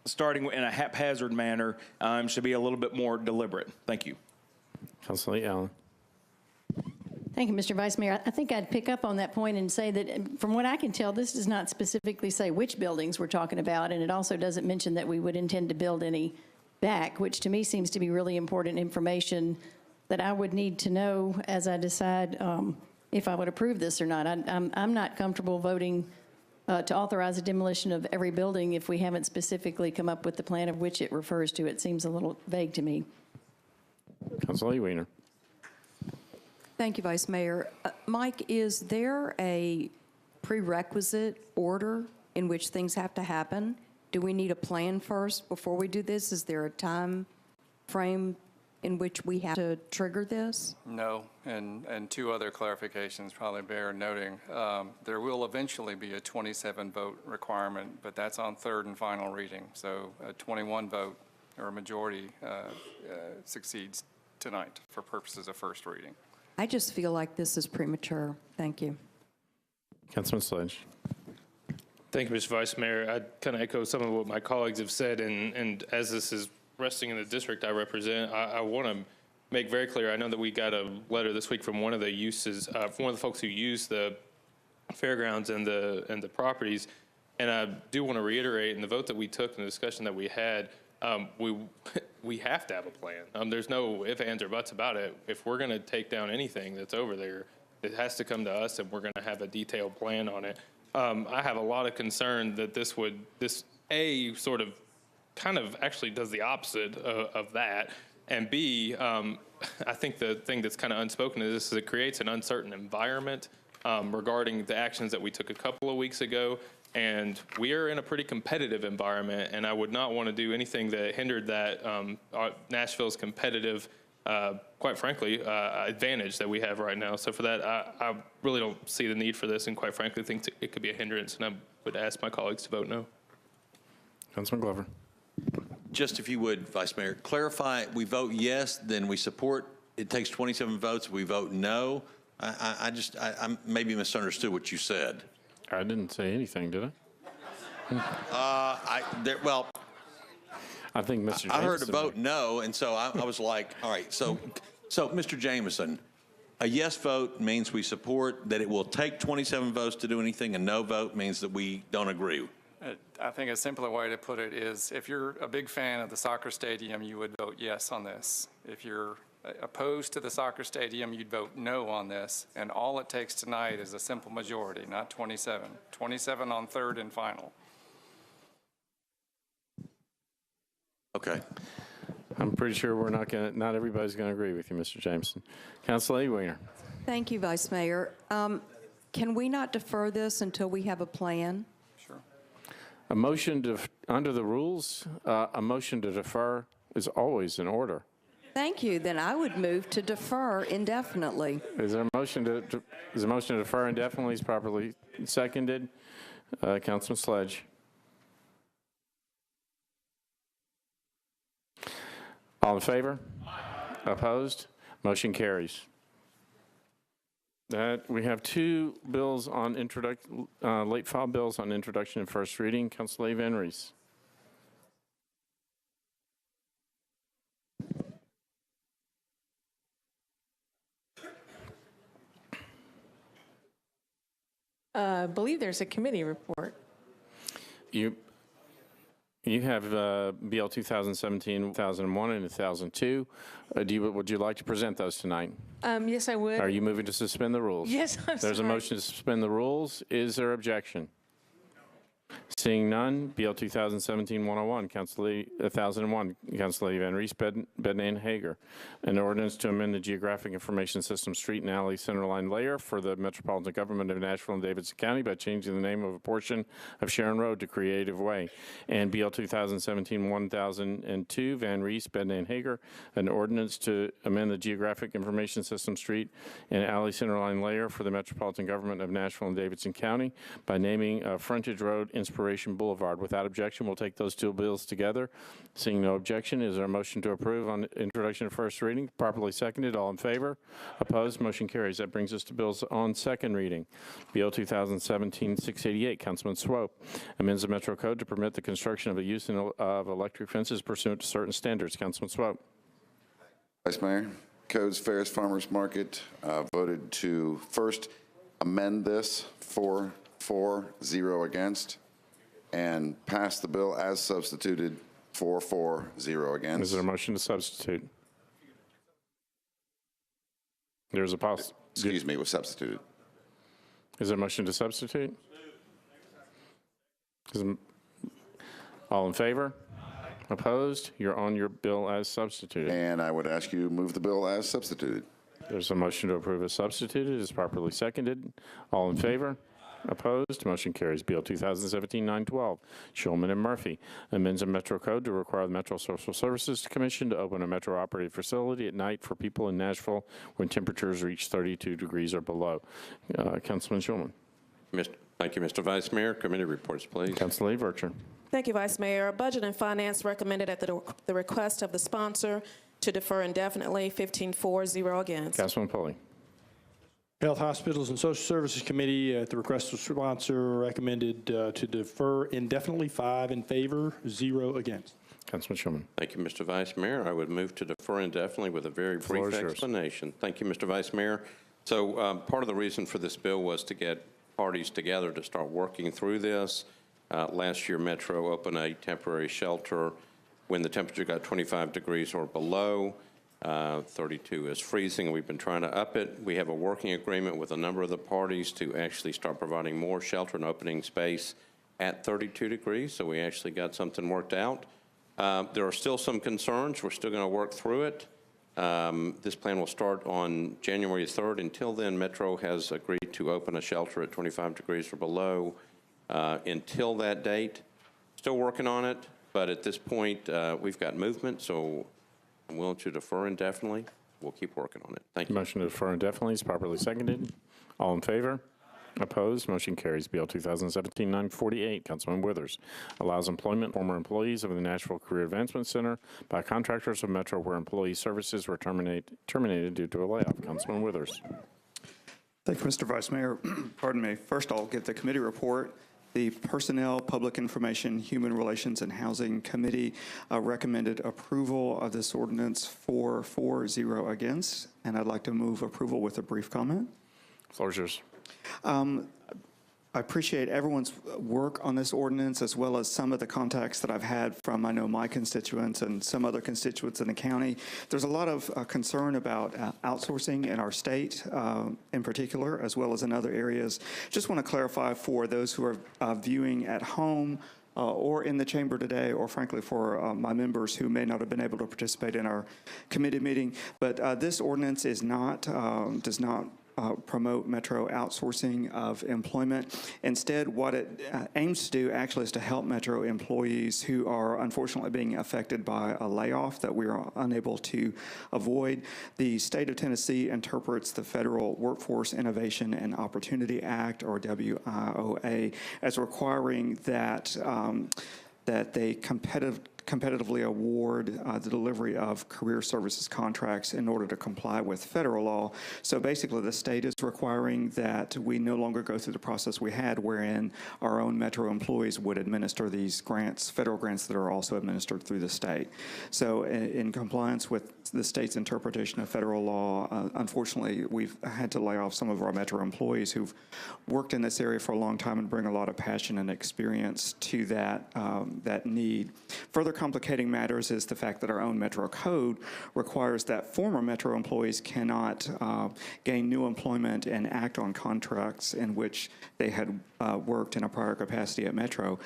starting in a haphazard manner, should be a little bit more deliberate. Thank you. Councilor Allen. Thank you, Mr. Vice Mayor. I think I'd pick up on that point and say that from what I can tell, this does not specifically say which buildings we're talking about, and it also doesn't mention that we would intend to build any back, which to me seems to be really important information that I would need to know as I decide if I would approve this or not. I'm not comfortable voting to authorize a demolition of every building if we haven't specifically come up with the plan of which it refers to. It seems a little vague to me. Councilor Weiner. Thank you, Vice Mayor. Mike, is there a prerequisite order in which things have to happen? Do we need a plan first before we do this? Is there a time frame in which we have to trigger this? No, and two other clarifications probably bear noting. There will eventually be a 27 vote requirement, but that's on third and final reading. So a 21 vote or a majority succeeds tonight for purposes of first reading. I just feel like this is premature. Thank you. Councilman Sledge. Thank you, Mr. Vice Mayor. I kind of echo some of what my colleagues have said, and as this is resting in the district I represent, I want to make very clear, I know that we got a letter this week from one of the uses, from one of the folks who use the fairgrounds and the properties, and I do want to reiterate in the vote that we took and the discussion that we had, we have to have a plan. There's no ifs, ands, or buts about it. If we're going to take down anything that's over there, it has to come to us, and we're going to have a detailed plan on it. I have a lot of concern that this sort of kind of actually does the opposite of that, and B, I think the thing that's kind of unspoken to this is it creates an uncertain environment regarding the actions that we took a couple of weeks ago. And we are in a pretty competitive environment, and I would not want to do anything that hindered that Nashville's competitive, quite frankly, advantage that we have right now. So for that, I really don't see the need for this, and quite frankly, think it could be a hindrance, and I would ask my colleagues to vote no. Councilman Glover. Just if you would, Vice Mayor, clarify, we vote yes, then we support, it takes 27 votes, we vote no. I maybe misunderstood what you said. I didn't say anything, did I? Well, I think Mr. Jameson. I heard a vote no, and so I was like, all right, so Mr. Jameson, a yes vote means we support that it will take 27 votes to do anything, a no vote means that we don't agree. I think a simpler way to put it is if you're a big fan of the soccer stadium, you would vote yes on this. If you're opposed to the soccer stadium, you'd vote no on this. And all it takes tonight is a simple majority, not 27. 27 on third and final. Okay. I'm pretty sure not everybody's going to agree with you, Mr. Jameson. Councilor Weiner. Thank you, Vice Mayor. Can we not defer this until we have a plan? Sure. A motion to, under the rules, a motion to defer is always in order. Thank you. Then I would move to defer indefinitely. Is there a motion to defer indefinitely is properly seconded? Councilman Sledge. All in favor? Opposed? Motion carries. We have two bills on late file bills on introduction and first reading. Councilor Van Rees. I believe there's a committee report. You have BL 2017, 2001, and 2002. Would you like to present those tonight? Yes, I would. Are you moving to suspend the rules? Yes, I'm There's sorry. a motion to suspend the rules. Is there objection? Seeing none, BL 2017-101, Councilor 1001, Councilor Van Rees, Bednan, Hager. An ordinance to amend the Geographic Information System Street and Alley Centerline layer for the Metropolitan Government of Nashville and Davidson County by changing the name of a portion of Sharon Road to Creative Way. And BL 2017-1002, Van Rees, Bednan, Hager. An ordinance to amend the Geographic Information System Street and Alley Centerline layer for the Metropolitan Government of Nashville and Davidson County by naming Frontage Road Inspiration Boulevard. Without objection, we'll take those two bills together. Seeing no objection, is there a motion to approve on introduction and first reading? Properly seconded. All in favor? Opposed? Motion carries. That brings us to bills on second reading. Bill 2017-688, Councilman Swope, amends the Metro Code to permit the construction of a use of electric fences pursuant to certain standards. Councilman Swope. Vice Mayor, Codes Fairs Farmers Market voted to first amend this 4-0 against, and pass the bill as substituted 4-0 against. Is there a motion to substitute? There's a Excuse me, it was substituted. Is there a motion to substitute? All in favor? Opposed? You're on your bill as substituted. And I would ask you to move the bill as substituted. There's a motion to approve as substituted. Is properly seconded. All in favor? Opposed? Motion carries. Bill 2017-912, Shulman and Murphy, amends the Metro Code to require the Metro Social Services Commission to open a Metro operated facility at night for people in Nashville when temperatures reach 32 degrees or below. Councilman Shulman. Thank you, Mr. Vice Mayor. Committee reports, please. Councilor Vercher. Thank you, Vice Mayor. Budget and Finance recommended at the request of the sponsor to defer indefinitely, 15-4, against. Councilman Pulley. Health, Hospitals, and Social Services Committee, at the request of the sponsor, recommended to defer indefinitely, 5 in favor, 0 against. Councilman Shulman. Thank you, Mr. Vice Mayor. I would move to defer indefinitely with a very brief explanation. Thank you, Mr. Vice Mayor. So part of the reason for this bill was to get parties together to start working through this. Last year, Metro opened a temporary shelter when the temperature got 25 degrees or below. 32 is freezing, and we've been trying to up it. We have a working agreement with a number of the parties to actually start providing more shelter and opening space at 32 degrees, so we actually got something worked out. There are still some concerns. We're still going to work through it. This plan will start on January 3rd. Until then, Metro has agreed to open a shelter at 25 degrees or below until that date. Still working on it, but at this point, we've got movement, so I'm willing to defer indefinitely. We'll keep working on it. Thank you. Motion to defer indefinitely is properly seconded. All in favor? Opposed? Motion carries. Bill 2017-948, Councilman Withers, allows employment of former employees of the Nashville Career Advancement Center by contractors of Metro where employee services were terminated due to a layoff. Councilman Withers. Thank you, Mr. Vice Mayor. Pardon me. First, I'll give the committee report. The Personnel, Public Information, Human Relations, and Housing Committee recommended approval of this ordinance 4-0 against, and I'd like to move approval with a brief comment. Floor is yours. I appreciate everyone's work on this ordinance, as well as some of the contacts that I've had from, I know, my constituents and some other constituents in the county. There's a lot of concern about outsourcing in our state in particular, as well as in other areas. Just want to clarify for those who are viewing at home or in the chamber today, or frankly for my members who may not have been able to participate in our committee meeting, but this ordinance is not, does not promote Metro outsourcing of employment. Instead, what it aims to do actually is to help Metro employees who are unfortunately being affected by a layoff that we are unable to avoid. The state of Tennessee interprets the Federal Workforce Innovation and Opportunity Act, or WIOA, as requiring that that they competitively award the delivery of career services contracts in order to comply with federal law. So basically, the state is requiring that we no longer go through the process we had wherein our own Metro employees would administer these grants, federal grants that are also administered through the state. So in compliance with the state's interpretation of federal law, unfortunately, we've had to lay off some of our Metro employees who've worked in this area for a long time and bring a lot of passion and experience to that, that need. Further complicating matters is the fact that our own Metro Code requires that former Metro employees cannot gain new employment and act on contracts in which they had worked in a prior capacity at Metro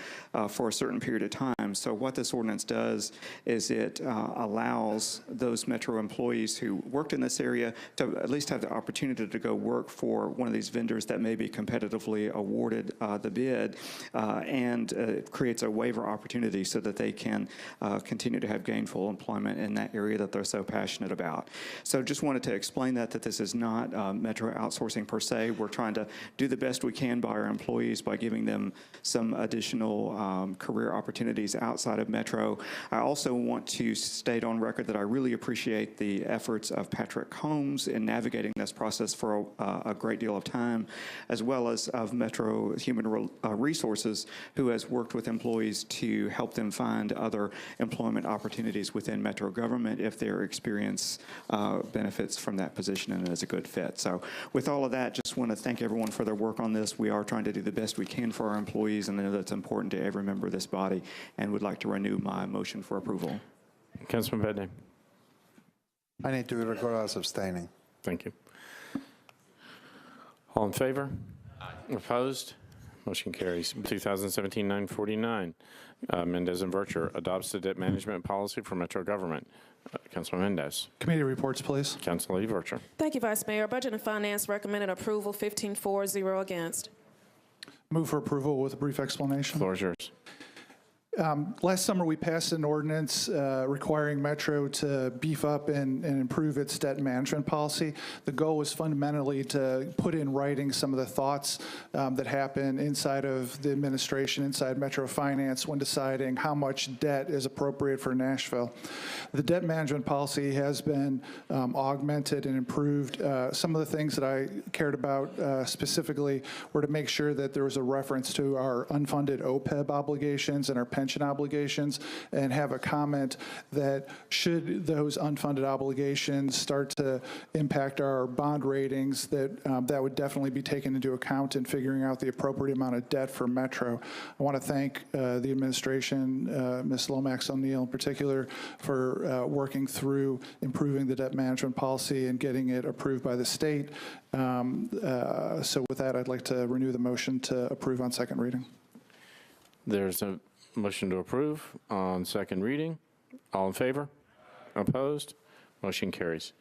for a certain period of time. So what this ordinance does is it allows those Metro employees who worked in this area to at least have the opportunity to go work for one of these vendors that may be competitively awarded the bid, and it creates a waiver opportunity so that they can continue to have gainful employment in that area that they're so passionate about. So just wanted to explain that this is not Metro outsourcing per se. We're trying to do the best we can by our employees by giving them some additional career opportunities outside of Metro. I also want to state on record that I really appreciate the efforts of Patrick Holmes in navigating this process for a great deal of time, as well as of Metro Human Resources, who has worked with employees to help them find other employment opportunities within Metro government if their experience benefits from that position and is a good fit. So with all of that, just want to thank everyone for their work on this. We are trying to do the best we can for our employees, and I know that's important to every member of this body, and would like to renew my motion for approval. Councilman Bedney. I need to be recorded as abstaining. Thank you. All in favor? Opposed? Motion carries. 2017-949, Mendez and Vercher adopts the debt management policy for Metro government. Councilman Mendez. Committee reports, please. Councilor Vercher. Thank you, Vice Mayor. Budget and Finance recommended approval, 15-4, against. Move for approval with a brief explanation. Floor is yours. Last summer, we passed an ordinance requiring Metro to beef up and improve its debt management policy. The goal was fundamentally to put in writing some of the thoughts that happen inside of the administration, inside Metro Finance, when deciding how much debt is appropriate for Nashville. The debt management policy has been augmented and improved. Some of the things that I cared about specifically were to make sure that there was a reference to our unfunded OPEB obligations and our pension obligations, and have a comment that should those unfunded obligations start to impact our bond ratings, that would definitely be taken into account in figuring out the appropriate amount of debt for Metro. I want to thank the administration, Ms. Lomax O'Neill in particular, for working through improving the debt management policy and getting it approved by the state. So with that, I'd like to renew the motion to approve on second reading. There's a motion to approve on second reading. All in favor? Opposed? Motion carries.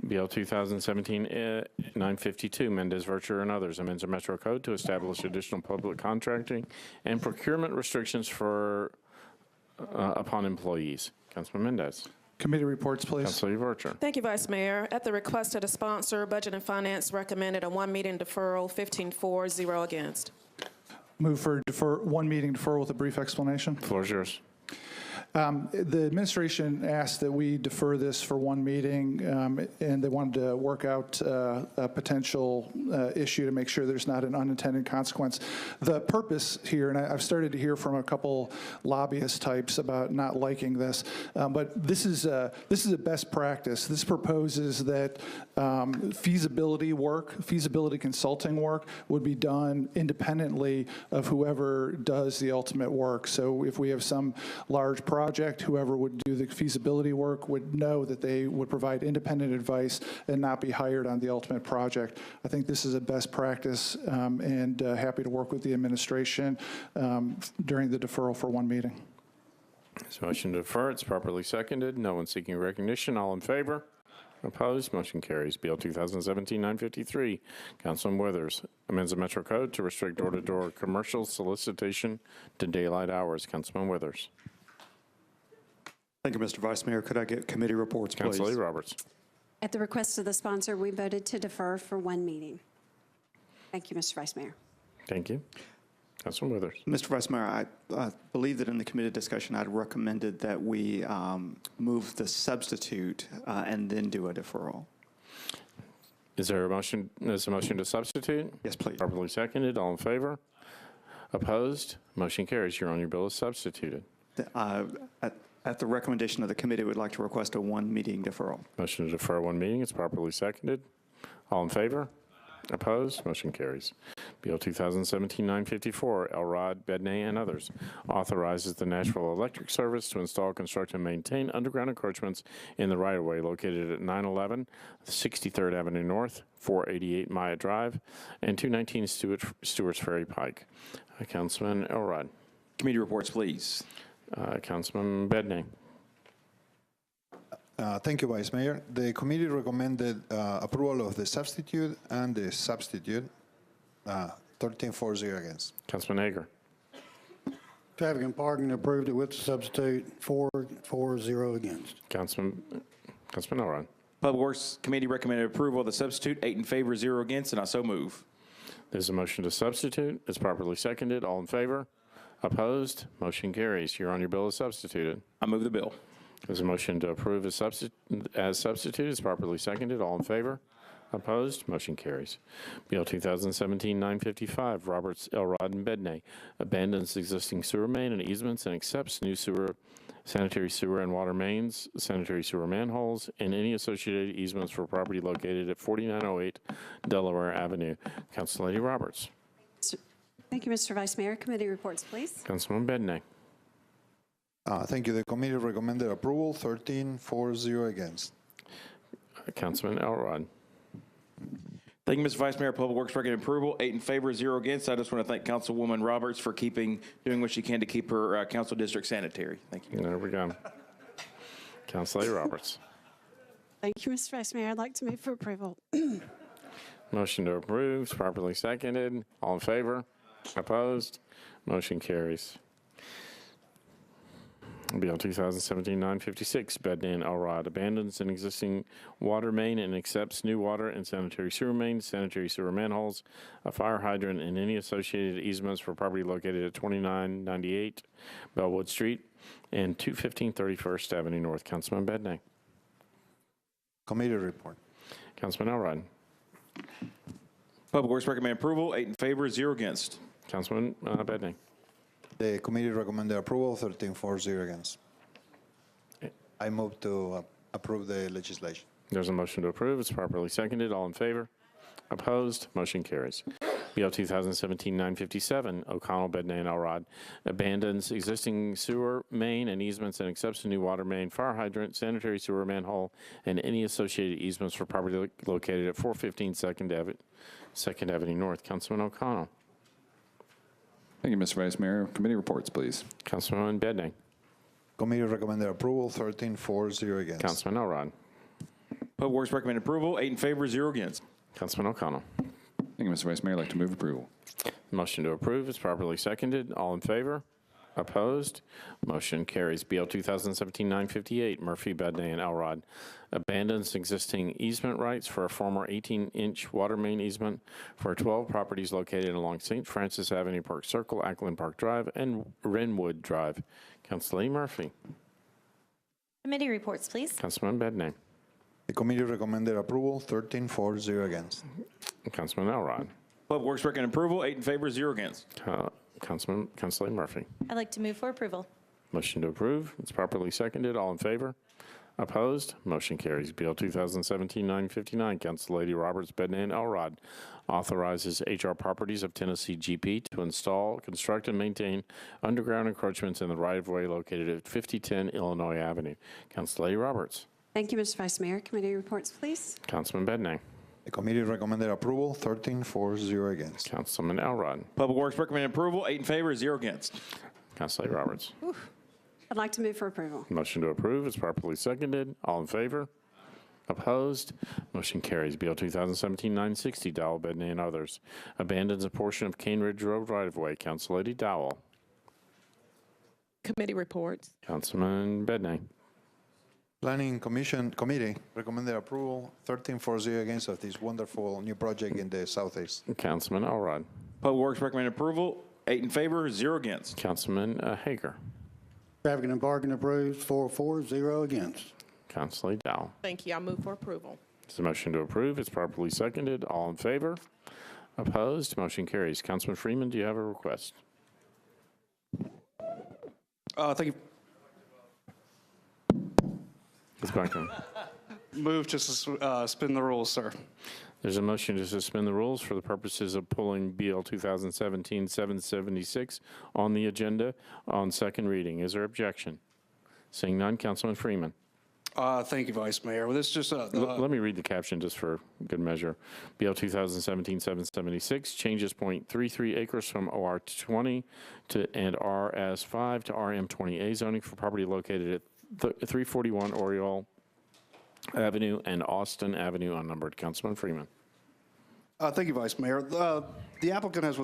BL 2017-952, Mendez, Virtue, and others, amends the Metro Code to establish additional public contracting and procurement restrictions for upon employees. Councilman Mendez. Committee reports, please. Councilor Virtue. Thank you, Vice Mayor. At the request of the sponsor, Budget and Finance recommended a one-meeting deferral, 15-4, 0 against. Move for one meeting deferral with a brief explanation. Floor is yours. The administration asked that we defer this for one meeting, and they wanted to work out a potential issue to make sure there's not an unintended consequence. The purpose here, and I've started to hear from a couple lobbyist types about not liking this, but this is a best practice. This proposes that feasibility consulting work would be done independently of whoever does the ultimate work. So if we have some large project, whoever would do the feasibility work would know that they would provide independent advice and not be hired on the ultimate project. I think this is a best practice, and happy to work with the administration during the deferral for one meeting. This motion to defer, it's properly seconded. No one seeking recognition. All in favor? Opposed? Motion carries. BL 2017-953, Councilman Withers, amends the Metro Code to restrict door-to-door commercial solicitation to daylight hours. Councilman Withers. Thank you, Mr. Vice Mayor. Could I get committee reports, please? Councilor Roberts. At the request of the sponsor, we voted to defer for one meeting. Thank you, Mr. Vice Mayor. Thank you. Councilman Withers. Mr. Vice Mayor, I believe that in the committee discussion, I'd recommended that we move the substitute and then do a deferral. Is there a motion? Is a motion to substitute? Yes, please. Properly seconded. All in favor? Opposed? Motion carries. You're on your bill as substituted. At the recommendation of the committee, we'd like to request a one-meeting deferral. Motion to defer one meeting. It's properly seconded. All in favor? Opposed? Motion carries. BL 2017-954, Elrod, Bedney, and others, authorizes the Nashville Electric Service to install, construct, and maintain underground encroachments in the right-of-way located at 911 63rd Avenue North, 488 Maya Drive, and 219 Stewart's Ferry Pike. Councilman Elrod. Committee reports, please. Councilman Bedney. Thank you, Vice Mayor. The committee recommended approval of the substitute and the substitute, 13-4-0 against. Councilman Hager. Traffic and Parking approved it with the substitute, 4-0 against. Councilman Elrod. Public Works Committee recommended approval of the substitute, 8 in favor, 0 against, and I so move. There's a motion to substitute. It's properly seconded. All in favor? Opposed? Motion carries. You're on your bill as substituted. I move the bill. There's a motion to approve as substitute. It's properly seconded. All in favor? Opposed? Motion carries. BL 2017-955, Roberts, Elrod, and Bedney, abandons existing sewer main and easements and accepts new sanitary sewer and water mains, sanitary sewer manholes, and any associated easements for property located at 4908 Delaware Avenue. Councilor Roberts. Thank you, Mr. Vice Mayor. Committee reports, please. Councilman Bedney. Thank you. The committee recommended approval, 13-4-0 against. Councilman Elrod. Thank you, Mr. Vice Mayor. Public Works recommended approval, 8 in favor, 0 against. I just want to thank Councilwoman Roberts for doing what she can to keep her council district sanitary. Thank you. There we go. Councilor Roberts. Thank you, Mr. Vice Mayor. I'd like to move for approval. Motion to approve is properly seconded. All in favor? Opposed? Motion carries. Bill 2017-956, Bednan Elrod abandons an existing water main and accepts new water and sanitary sewer mains, sanitary sewer manholes, a fire hydrant, and any associated easements for property located at 2998 Bellwood Street and 215 31st Avenue North. Councilman Bednan. Committee report. Councilman Elrod. Public Works recommend approval, 8 in favor, 0 against. Councilman Bednan. The committee recommended approval, 13-4, against. I move to approve the legislation. There's a motion to approve. It's properly seconded. All in favor? Opposed? Motion carries. Bill 2017-957, O'Connell, Bednan, Elrod, abandons existing sewer main and easements and accepts a new water main, fire hydrant, sanitary sewer manhole, and any associated easements for property located at 415 2nd Avenue North. Councilman O'Connell. Thank you, Mr. Vice Mayor. Committee reports, please. Councilman Bednan. Committee recommended approval, 13-4, against. Councilman Elrod. Public Works recommend approval, 8 in favor, 0 against. Councilman O'Connell. Thank you, Mr. Vice Mayor. I'd like to move approval. Motion to approve is properly seconded. All in favor? Opposed? Motion carries. BL 2017-958, Murphy, Bednan, Elrod, abandons existing easement rights for a former 18-inch water main easement for 12 properties located along St. Francis Avenue, Park Circle, Ackland Park Drive, and Wrenwood Drive. Councilor Murphy. Committee reports, please. Councilman Bednan. The committee recommended approval, 13-4, against. Councilman Elrod. Public Works recommend approval, 8 in favor, 0 against. Councilor Murphy. I'd like to move for approval. Motion to approve. It's properly seconded. All in favor? Opposed? Motion carries. Bill 2017-959, Council Lady Roberts, Bednan, Elrod, authorizes HR Properties of Tennessee GP to install, construct, and maintain underground encroachments in the right-of-way located at 5010 Illinois Avenue. Council Lady Roberts. Thank you, Mr. Vice Mayor. Committee reports, please. Councilman Bednan. The committee recommended approval, 13-4, against. Councilman Elrod. Public Works recommend approval, 8 in favor, 0 against. Council Lady Roberts. I'd like to move for approval. Motion to approve is properly seconded. All in favor? Opposed? Motion carries. Bill 2017-960, Dowell, Bednan, and others, abandons a portion of Cane Ridge Road right-of-way. Council Lady Dowell. Committee reports. Councilman Bednan. Planning Committee recommended approval, 13-4, against, of this wonderful new project in the southeast. Councilman Elrod. Public Works recommend approval, 8 in favor, 0 against. Councilman Hager. Traffic and Parking approved, 4-4, 0 against. Councilor Dowell. Thank you. I move for approval. It's a motion to approve. It's properly seconded. All in favor? Opposed? Motion carries. Councilman Freeman, do you have a request? Thank you. Ms. Buckman. Move to suspend the rules, sir. There's a motion to suspend the rules for the purposes of pulling BL 2017-776 on the agenda on second reading. Is there objection? Seeing none, Councilman Freeman. Thank you, Vice Mayor. Well, this is just Let me read the caption just for good measure. BL 2017-776 changes 0.33 acres from OR 20 and RS 5 to RM 20A zoning for property located at 341 Oriole Avenue and Austin Avenue unnumbered. Councilman Freeman. Thank you, Vice Mayor. The applicant has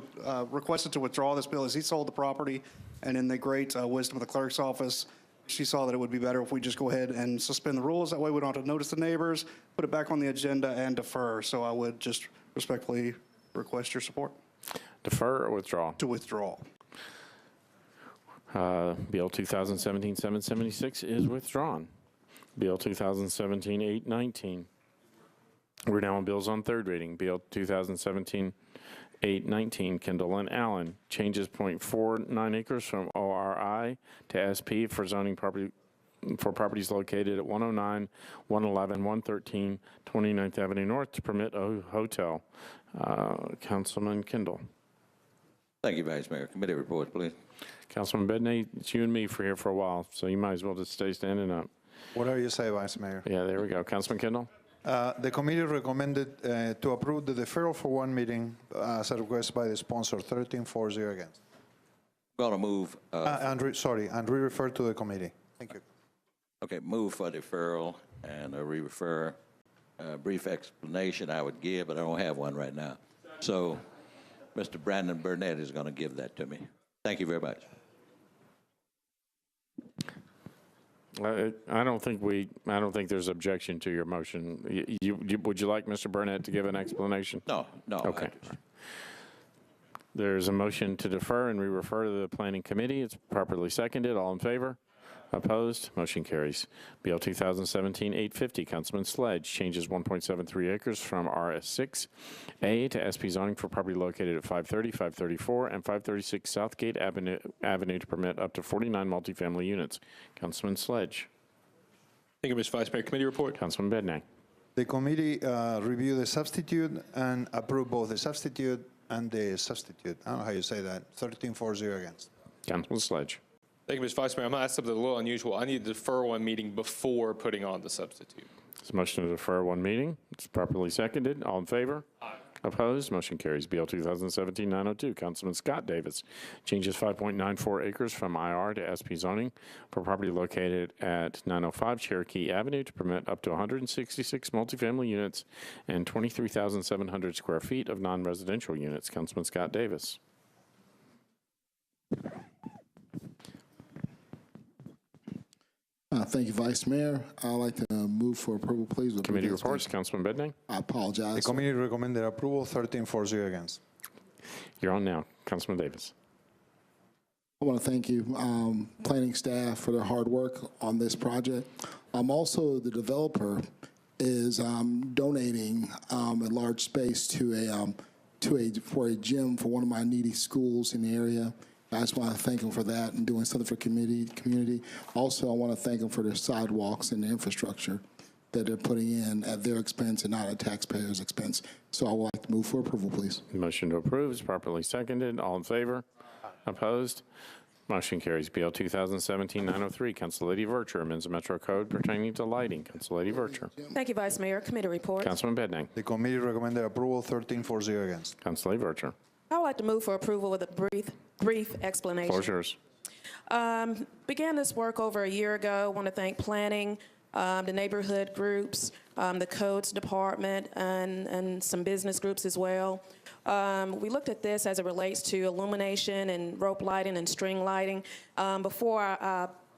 requested to withdraw this bill as he sold the property, and in the great wisdom of the clerk's office, she saw that it would be better if we just go ahead and suspend the rules. That way we don't have to notice the neighbors, put it back on the agenda, and defer. So I would just respectfully request your support. Defer or withdraw? To withdraw. Bill 2017-776 is withdrawn. Bill 2017-819. We're now on bills on third reading. Bill 2017-819, Kendall and Allen, changes 0.49 acres from ORI to SP for zoning property for properties located at 109, 111, 113, 29th Avenue North to permit a hotel. Councilman Kendall. Thank you, Vice Mayor. Committee reports, please. Councilman Bedney, it's you and me for here for a while, so you might as well just stay standing up. Whatever you say, Vice Mayor. Yeah, there we go. Councilman Kendall? The committee recommended to approve the deferral for one meeting as a request by the sponsor, 13-4, against. Going to move. And re-refer to the committee. Thank you. Okay, move for deferral and re-refer. Brief explanation I would give, but I don't have one right now. So Mr. Brandon Burnett is going to give that to me. Thank you very much. I don't think there's objection to your motion. Would you like Mr. Burnett to give an explanation? No. Okay. There's a motion to defer and we refer to the planning committee. It's properly seconded. All in favor? Opposed? Motion carries. BL 2017-850, Councilman Sledge, changes 1.73 acres from RS6A to SP zoning for property located at 530, 534, and 536 Southgate Avenue to permit up to 49 multifamily units. Councilman Sledge. Thank you, Mr. Vice Mayor. Committee report. Councilman Bednack. The committee reviewed the substitute and approved both the substitute and the substitute. I don't know how you say that. 13-4-0 against. Councilman Sledge. Thank you, Mr. Vice Mayor. I'm going to ask something a little unusual. I need to defer one meeting before putting on the substitute. There's a motion to defer one meeting. It's properly seconded. All in favor? Aye. Opposed? Motion carries. BL 2017-902, Councilman Scott Davis, changes 5.94 acres from IR to SP zoning for property located at 905 Cherokee Avenue to permit up to 166 multifamily units and 23,700 square feet of non-residential units. Councilman Scott Davis. Thank you, Vice Mayor. I'd like to move for approval, please. Committee reports. Councilman Bednack. I apologize. The committee recommended approval, 13-4-0 against. You're on now. Councilman Davis. I want to thank you, planning staff, for their hard work on this project. Also, the developer is donating a large space for a gym for one of my needy schools in the area. I just want to thank them for that and doing something for community. Also, I want to thank them for their sidewalks and the infrastructure that they're putting in at their expense and not at taxpayers' expense. So I would like to move for approval, please. Motion to approve is properly seconded. All in favor? Opposed? Motion carries. BL 2017-903, Council Lady Vercher, amends the Metro Code pertaining to lighting. Council Lady Vercher. Thank you, Vice Mayor. Committee report. Councilman Bednack. The committee recommended approval, 13-4-0 against. Council Lady Vercher. I would like to move for approval with a brief explanation. Floor is yours. Began this work over a year ago. I want to thank planning, the neighborhood groups, the codes department, and some business groups as well. We looked at this as it relates to illumination and rope lighting and string lighting. Before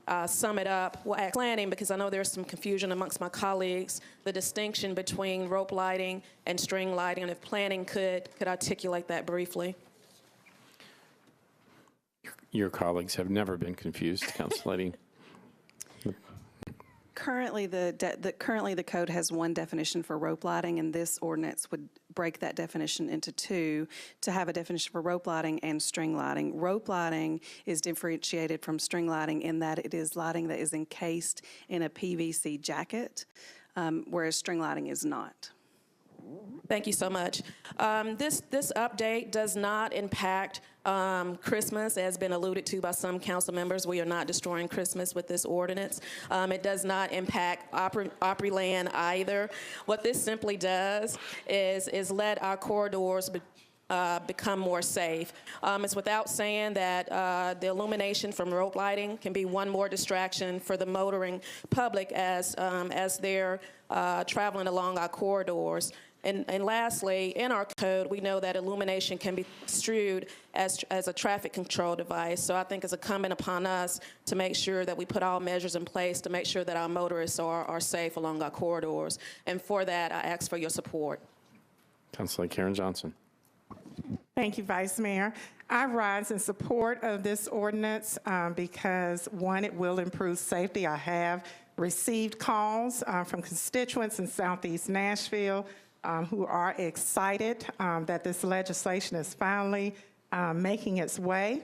I sum it up, we'll ask planning, because I know there's some confusion amongst my colleagues, the distinction between rope lighting and string lighting, and if planning could articulate that briefly. Your colleagues have never been confused, Council Lady. Currently, the code has one definition for rope lighting, and this ordinance would break that definition into two to have a definition for rope lighting and string lighting. Rope lighting is differentiated from string lighting in that it is lighting that is encased in a PVC jacket, whereas string lighting is not. Thank you so much. This update does not impact Christmas, as been alluded to by some council members. We are not destroying Christmas with this ordinance. It does not impact Opryland either. What this simply does is let our corridors become more safe. It's without saying that the illumination from rope lighting can be one more distraction for the motoring public as they're traveling along our corridors. And lastly, in our code, we know that illumination can be construed as a traffic control device. So I think it's incumbent upon us to make sure that we put all measures in place to make sure that our motorists are safe along our corridors. And for that, I ask for your support. Councilor Karen Johnson. Thank you, Vice Mayor. I rise in support of this ordinance because, one, it will improve safety. I have received calls from constituents in Southeast Nashville who are excited that this legislation is finally making its way.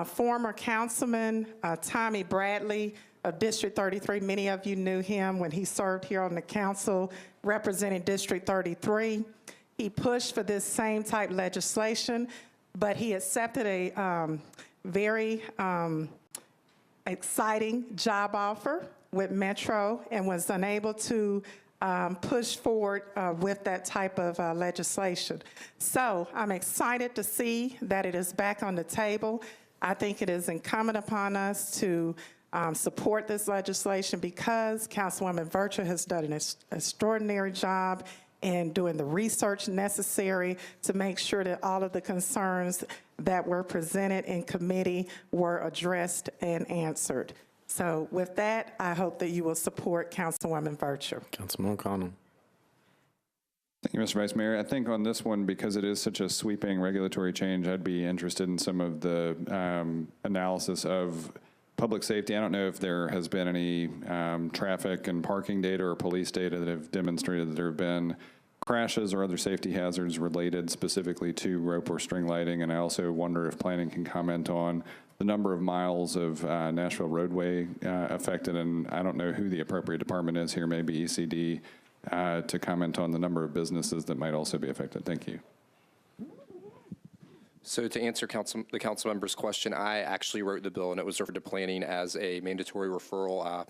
Former Councilman Tommy Bradley of District 33, many of you knew him when he served here on the council representing District 33. He pushed for this same type legislation, but he accepted a very exciting job offer with Metro and was unable to push forward with that type of legislation. So I'm excited to see that it is back on the table. I think it is incumbent upon us to support this legislation because Councilwoman Vercher has done an extraordinary job in doing the research necessary to make sure that all of the concerns that were presented in committee were addressed and answered. So with that, I hope that you will support Councilwoman Virtue. Councilman O'Connell. Thank you, Mr. Vice Mayor. I think on this one, because it is such a sweeping regulatory change, I'd be interested in some of the analysis of public safety. I don't know if there has been any traffic and parking data or police data that have demonstrated that there have been crashes or other safety hazards related specifically to rope or string lighting. And I also wonder if planning can comment on the number of miles of Nashville roadway affected. And I don't know who the appropriate department is here, maybe ECD, to comment on the number of businesses that might also be affected. Thank you. So to answer the council member's question, I actually wrote the bill and it was referred to planning as a mandatory referral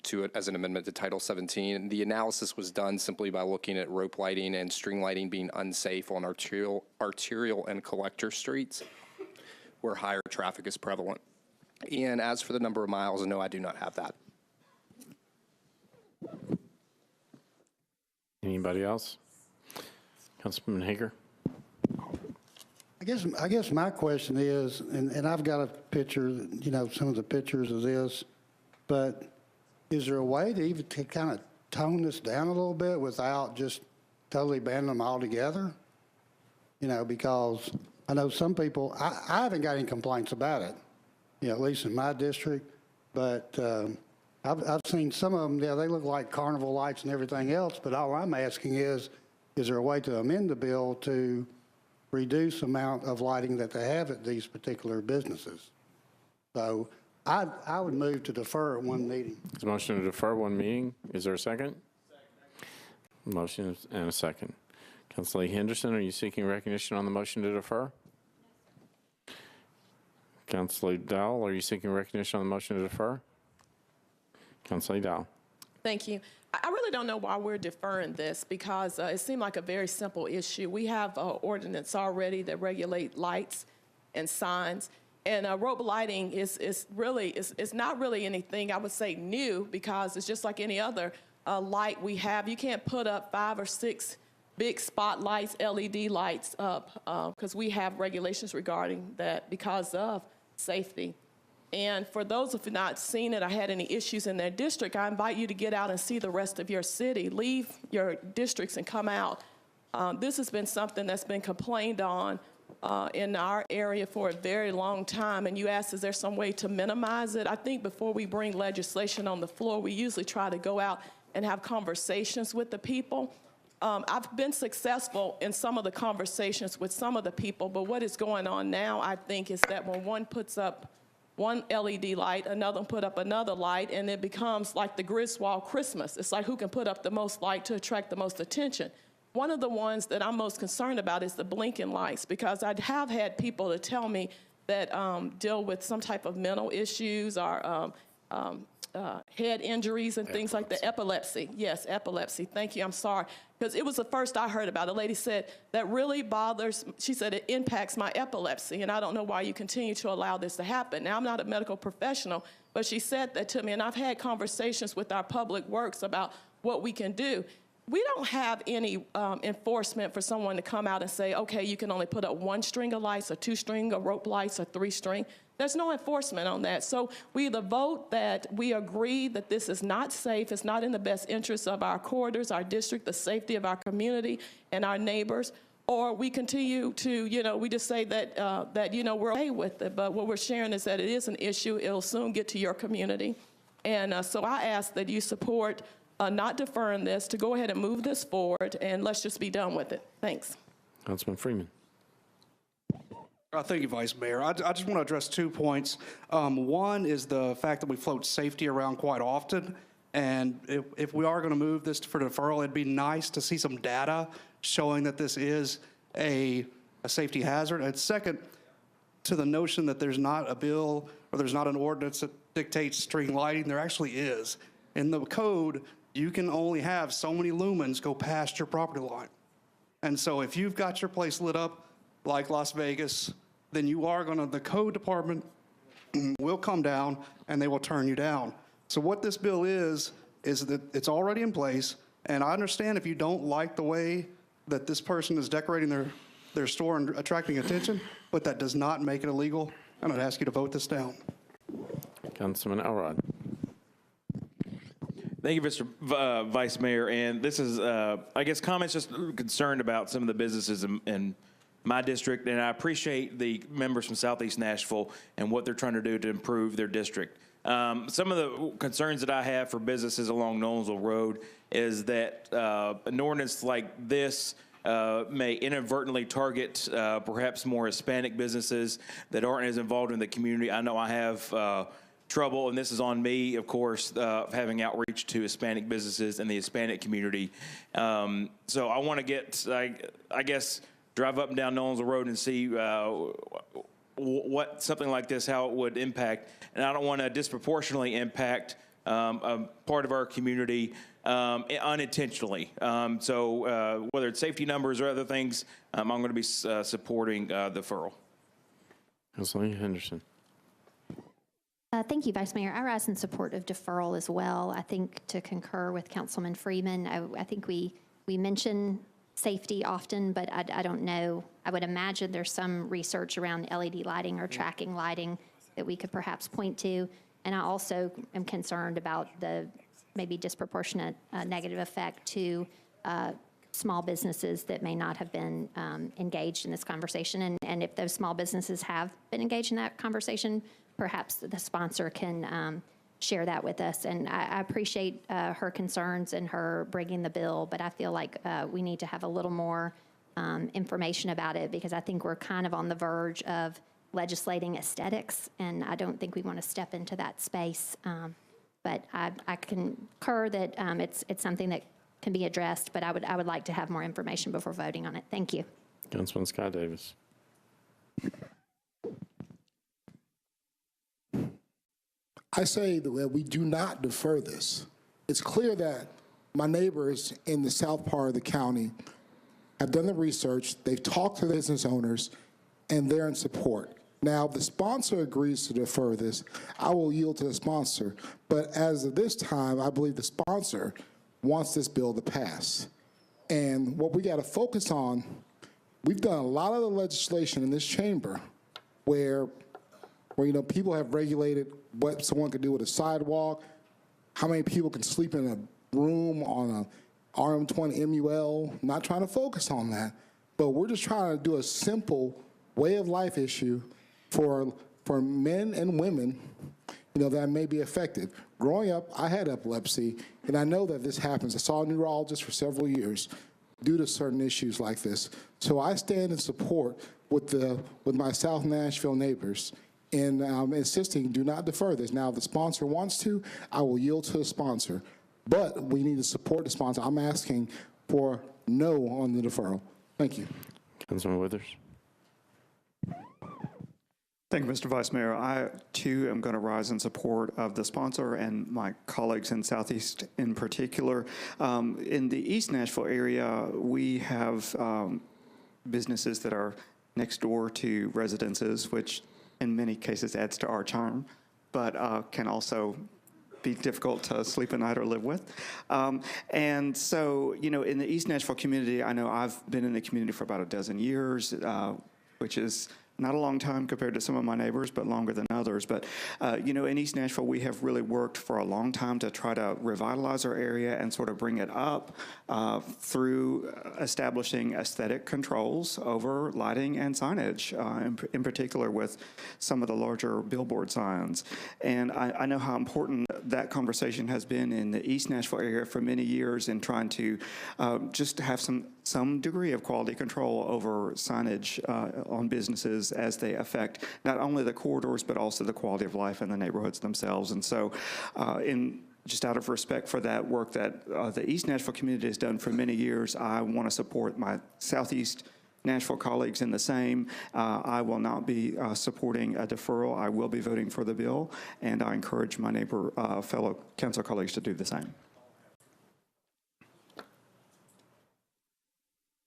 to it as an amendment to Title 17. The analysis was done simply by looking at rope lighting and string lighting being unsafe on arterial and collector streets where higher traffic is prevalent. And as for the number of miles, no, I do not have that. Anybody else? Councilman Hager. I guess my question is, and I've got a picture, you know, some of the pictures of this, but is there a way to even to kind of tone this down a little bit without just totally banning them altogether? You know, because I know some people, I haven't got any complaints about it, you know, at least in my district, but I've seen some of them, yeah, they look like carnival lights and everything else, but all I'm asking is there a way to amend the bill to reduce the amount of lighting that they have at these particular businesses? So I would move to defer at one meeting. There's a motion to defer one meeting. Is there a second? Motion and a second. Councilor Henderson, are you seeking recognition on the motion to defer? Councilor Dowell, are you seeking recognition on the motion to defer? Councilor Dowell. Thank you. I really don't know why we're deferring this because it seemed like a very simple issue. We have an ordinance already that regulate lights and signs. And rope lighting is not really anything, I would say, new because it's just like any other light we have. You can't put up 5 or 6 big spotlights, LED lights up because we have regulations regarding that because of safety. And for those who have not seen it or had any issues in their district, I invite you to get out and see the rest of your city. Leave your districts and come out. This has been something that's been complained on in our area for a very long time. And you asked, is there some way to minimize it? I think before we bring legislation on the floor, we usually try to go out and have conversations with the people. I've been successful in some of the conversations with some of the people, but what is going on now, I think, is that when one puts up one LED light, another put up another light, and it becomes like the Griswold Christmas. It's like who can put up the most light to attract the most attention. One of the ones that I'm most concerned about is the blinking lights, because I have had people to tell me that deal with some type of mental issues or head injuries and things like that. Epilepsy. Yes, epilepsy. Thank you. I'm sorry. Because it was the first I heard about it. A lady said, that really bothers, she said, it impacts my epilepsy, and I don't know why you continue to allow this to happen. Now, I'm not a medical professional, but she said that to me, and I've had conversations with our public works about what we can do. We don't have any enforcement for someone to come out and say, okay, you can only put up 1 string of lights or 2 string of rope lights or 3 string. There's no enforcement on that. So we either vote that we agree that this is not safe, it's not in the best interest of our corridors, our district, the safety of our community and our neighbors, or we continue to, you know, we just say that, we're okay with it. But what we're sharing is that it is an issue. It'll soon get to your community. And so I ask that you support not deferring this, to go ahead and move this forward, and let's just be done with it. Thanks. Councilman Freeman. Thank you, Vice Mayor. I just want to address 2 points. One is the fact that we float safety around quite often. And if we are going to move this for deferral, it'd be nice to see some data showing that this is a safety hazard. And second, to the notion that there's not a bill or there's not an ordinance that dictates string lighting, there actually is. In the code, you can only have so many lumens go past your property line. And so if you've got your place lit up like Las Vegas, then you are going to, the code department will come down and they will turn you down. So what this bill is that it's already in place. And I understand if you don't like the way that this person is decorating their store and attracting attention, but that does not make it illegal, and I'd ask you to vote this down. Councilman Elrod. Thank you, Mr. Vice Mayor. And this is, I guess, comments just concerned about some of the businesses in my district. And I appreciate the members from Southeast Nashville and what they're trying to do to improve their district. Some of the concerns that I have for businesses along Nolensville Road is that an ordinance like this may inadvertently target perhaps more Hispanic businesses that aren't as involved in the community. I know I have trouble, and this is on me, of course, having outreach to Hispanic businesses in the Hispanic community. So I want to get, I guess, drive up and down Nolensville Road and see what something like this, how it would impact. And I don't want to disproportionately impact a part of our community unintentionally. So whether it's safety numbers or other things, I'm going to be supporting the deferral. Councilman Henderson. Thank you, Vice Mayor. I rise in support of deferral as well. I think to concur with Councilman Freeman, I think we mention safety often, but I don't know. I would imagine there's some research around LED lighting or tracking lighting that we could perhaps point to. And I also am concerned about the maybe disproportionate negative effect to small businesses that may not have been engaged in this conversation. And if those small businesses have been engaged in that conversation, perhaps the sponsor can share that with us. And I appreciate her concerns and her bringing the bill, but I feel like we need to have a little more information about it, because I think we're kind of on the verge of legislating aesthetics, and I don't think we want to step into that space. But I concur that it's something that can be addressed, but I would like to have more information before voting on it. Thank you. Councilman Scott Davis. I say that we do not defer this. It's clear that my neighbors in the south part of the county have done the research, they've talked to the business owners, and they're in support. Now, if the sponsor agrees to defer this, I will yield to the sponsor. But as of this time, I believe the sponsor wants this bill to pass. And what we got to focus on, we've done a lot of the legislation in this chamber where people have regulated what someone could do with a sidewalk, how many people can sleep in a room on a RM20 MUL. Not trying to focus on that, but we're just trying to do a simple way of life issue for men and women, that may be affected. Growing up, I had epilepsy, and I know that this happens. I saw a neurologist for several years due to certain issues like this. So I stand in support with my South Nashville neighbors in insisting do not defer this. Now, if the sponsor wants to, I will yield to the sponsor. But we need to support the sponsor. I'm asking for no on the deferral. Thank you. Councilman Withers. Thank you, Mr. Vice Mayor. I, too, am going to rise in support of the sponsor and my colleagues in Southeast in particular. In the East Nashville area, we have businesses that are next door to residences, which in many cases adds to our charm, but can also be difficult to sleep at night or live with. And so, in the East Nashville community, I know I've been in the community for about a dozen years, which is not a long time compared to some of my neighbors, but longer than others. But, in East Nashville, we have really worked for a long time to try to revitalize our area and sort of bring it up through establishing aesthetic controls over lighting and signage, in particular with some of the larger billboard signs. And I know how important that conversation has been in the East Nashville area for many years in trying to just have some degree of quality control over signage on businesses as they affect not only the corridors, but also the quality of life in the neighborhoods themselves. And so just out of respect for that work that the East Nashville community has done for many years, I want to support my Southeast Nashville colleagues in the same. I will not be supporting a deferral. I will be voting for the bill, and I encourage my fellow council colleagues to do the same.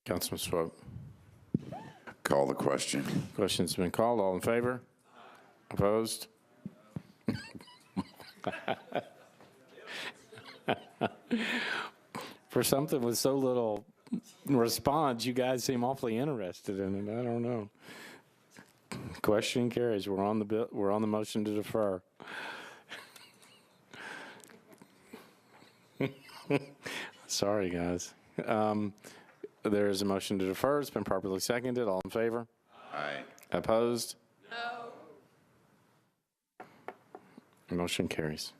Councilman Swope. Call the question. Question's been called. All in favor? Opposed? For something with so little response, you guys seem awfully interested in it. I don't know. Question carries. We're on the bill. We're on the motion to defer. Sorry, guys. There is a motion to defer. It's been properly seconded. All in favor? Aye. Opposed? No. Motion carries.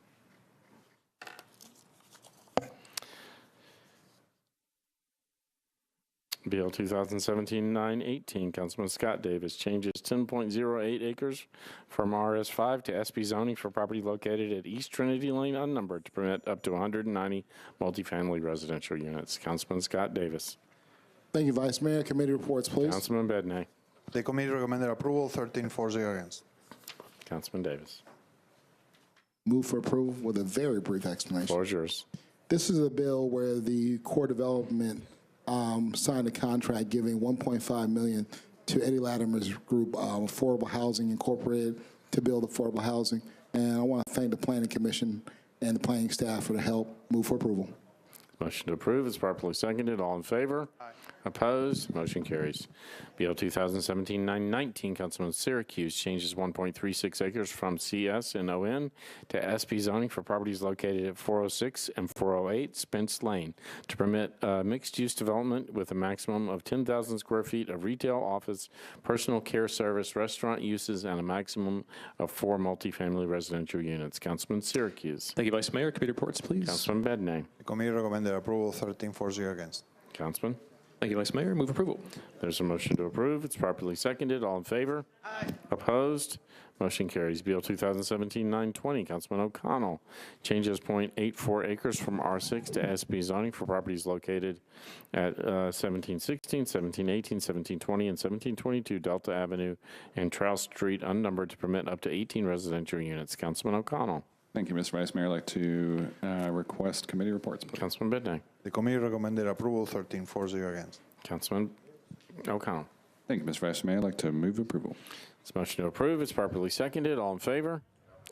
Bill 2017-918, Councilman Scott Davis, changes 10.08 acres from RS5 to SP zoning for property located at East Trinity Lane unnumbered to permit up to 190 multifamily residential units. Councilman Scott Davis. Thank you, Vice Mayor. Committee reports, please. Councilman Bedney. The committee recommended approval, 13-4-0 against. Councilman Davis. Move for approval with a very brief explanation. Floor is yours. This is a bill where the core development signed a contract giving $1.5 million to Eddie Latimer's group, Affordable Housing Incorporated, to build affordable housing. And I want to thank the Planning Commission and the planning staff for the help. Move for approval. Motion to approve is properly seconded. All in favor? Aye. Opposed? Motion carries. Bill 2017-919, Councilman Syracuse, changes 1.36 acres from CS and ON to SP zoning for properties located at 406 and 408 Spence Lane to permit mixed-use development with a maximum of 10,000 square feet of retail, office, personal care service, restaurant uses, and a maximum of 4 multifamily residential units. Councilman Syracuse. Thank you, Vice Mayor. Committee reports, please. Councilman Bedney. The committee recommended approval, 13-4-0 against. Councilman. Thank you, Vice Mayor. Move approval. There's a motion to approve. It's properly seconded. All in favor? Aye. Opposed? Motion carries. Bill 2017-920, Councilman O'Connell, changes 0.84 acres from R6 to SP zoning for properties located at 1716, 1718, 1720, and 1722 Delta Avenue and Trout Street unnumbered to permit up to 18 residential units. Councilman O'Connell. Thank you, Mr. Vice Mayor. I'd like to request committee reports, please. Councilman Bedney. The committee recommended approval, 13-4-0 against. Councilman O'Connell. Thank you, Mr. Vice Mayor. I'd like to move approval. This motion to approve is properly seconded. All in favor?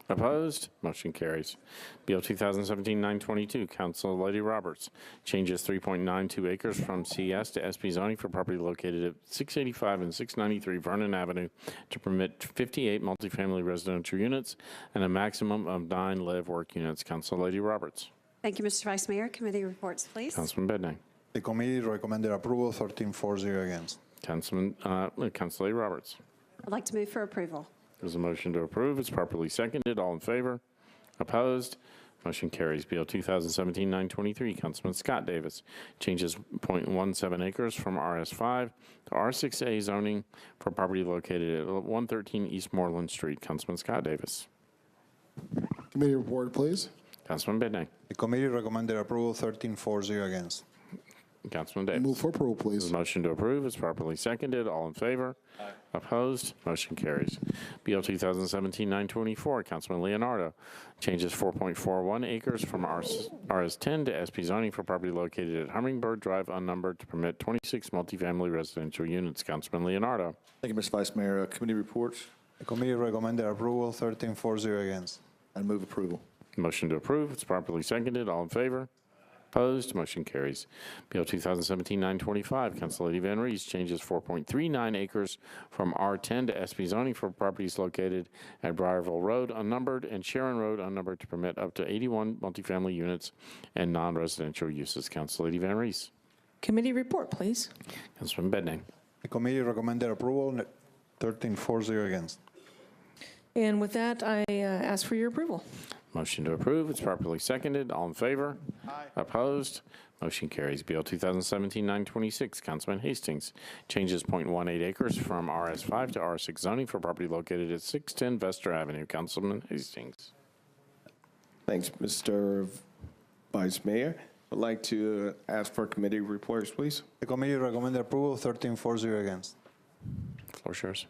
Opposed? Motion carries. Bill 2017-922, Council Lady Roberts, changes 3.92 acres from CS to SP zoning for property located at 685 and 693 Vernon Avenue to permit 58 multifamily residential units and a maximum of 9 live-work units. Council Lady Roberts. Thank you, Mr. Vice Mayor. Committee reports, please. Councilman Bedney. The committee recommended approval, 13-4-0 against. Council Lady Roberts. I'd like to move for approval. There's a motion to approve. It's properly seconded. All in favor? Opposed? Motion carries. Bill 2017-923, Councilman Scott Davis, changes 0.17 acres from RS5 to R6A zoning for property located at 113 East Moreland Street. Councilman Scott Davis. Committee report, please. Councilman Bedney. The committee recommended approval, 13-4-0 against. Councilman Davis. Move for approval, please. There's a motion to approve. It's properly seconded. All in favor? Aye. Opposed? Motion carries. BL 2017-924, Councilman Leonardo, changes 4.41 acres from RS10 to SP zoning for property located at Hummingbird Drive unnumbered to permit 26 multifamily residential units. Councilman Leonardo. Thank you, Mr. Vice Mayor. Committee reports. The committee recommended approval, 13-4-0 against. I move approval. Motion to approve. It's properly seconded. All in favor? Opposed? Motion carries. Bill 2017-925, Council Lady Van Rees, changes 4.39 acres from R10 to SP zoning for properties located at Briarville Road unnumbered and Sharon Road unnumbered to permit up to 81 multifamily units and non-residential uses. Council Lady Van Rees. Committee report, please. Councilman Bedney. The committee recommended approval, 13-4-0 against. And with that, I ask for your approval. Motion to approve. It's properly seconded. All in favor? Aye. Opposed? Motion carries. Bill 2017-926, Councilman Hastings, changes 0.18 acres from RS5 to R6 zoning for property located at 610 Vester Avenue. Councilman Hastings. Thanks, Mr. Vice Mayor. I'd like to ask for committee reports, please. The committee recommended approval, 13-4-0 against. Floor shares.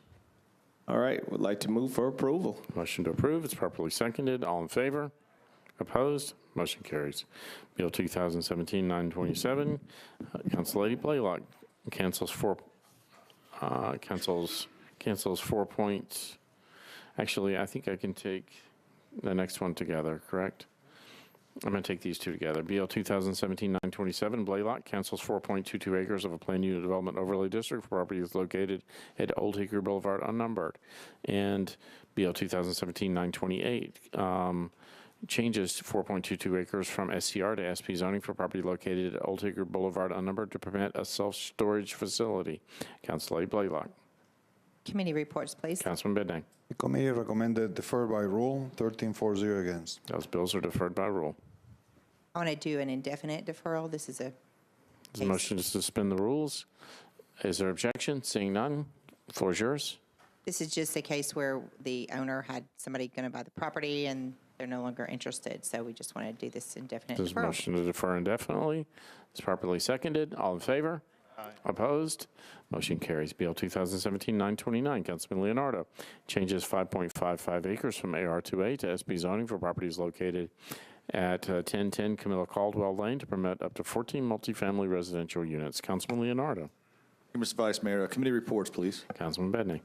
All right, would like to move for approval. Motion to approve. It's properly seconded. All in favor? Opposed? Motion carries. Bill 2017-927, Council Lady Blaylock cancels 4 points. Actually, I think I can take the next one together, correct? I'm going to take these two together. BL 2017-927, Blaylock cancels 4.22 acres of a planned unit development overlay district for properties located at Old Hickory Boulevard unnumbered. And BL 2017-928, changes 4.22 acres from SCR to SP zoning for property located at Old Hickory Boulevard unnumbered to permit a self-storage facility. Council Lady Blaylock. Committee reports, please. Councilman Bednang. The committee recommended deferred by rule, 13-4-0 against. Those bills are deferred by rule. I want to do an indefinite deferral. This is a There's a motion to suspend the rules. Is there objection? Seeing none, the floor is yours. This is just a case where the owner had somebody going to buy the property and they're no longer interested. So we just want to do this indefinite There's a deferral. motion to defer indefinitely. It's properly seconded. All in favor? Aye. Opposed? Motion carries. BL 2017-929, Councilman Leonardo. Changes 5.55 acres from AR2A to SB zoning for properties located at 1010 Camilla Caldwell Lane to permit up to 14 multifamily residential units. Councilman Leonardo. Mr. Vice Mayor, committee reports, please. Councilman Bedney.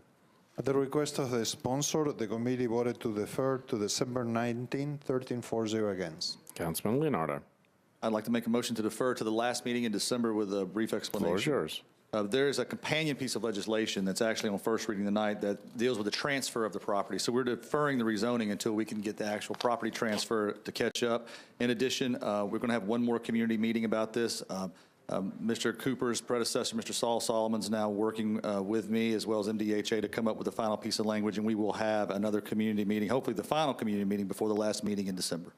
At the request of the sponsor, the committee voted to defer to December 19, 13-4-0 against. Councilman Leonardo. I'd like to make a motion to defer to the last meeting in December with a brief explanation. Floor is yours. There is a companion piece of legislation that's actually on first reading tonight that deals with the transfer of the property. So we're deferring the rezoning until we can get the actual property transfer to catch up. In addition, we're going to have one more community meeting about this. Mr. Cooper's predecessor, Mr. Saul Solomon's now working with me as well as MDHA to come up with the final piece of language, and we will have another community meeting, hopefully the final community meeting before the last meeting in December.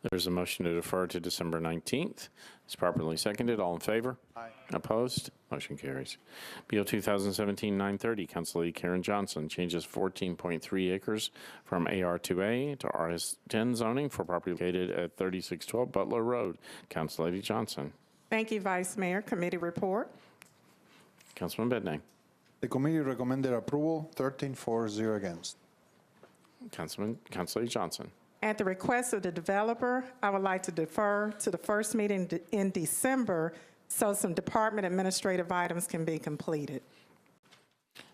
There's a motion to defer to December 19th. It's properly seconded. All in favor? Aye. Opposed? Motion carries. BL 2017-930, Council Lady Karen Johnson changes 14.3 acres from AR2A to RS10 zoning for property located at 3612 Butler Road. Council Lady Johnson. Thank you, Vice Mayor. Committee report. Councilman Bednang. The committee recommended approval, 13-4-0 against. Council Lady Johnson. At the request of the developer, I would like to defer to the first meeting in December so some department administrative items can be completed.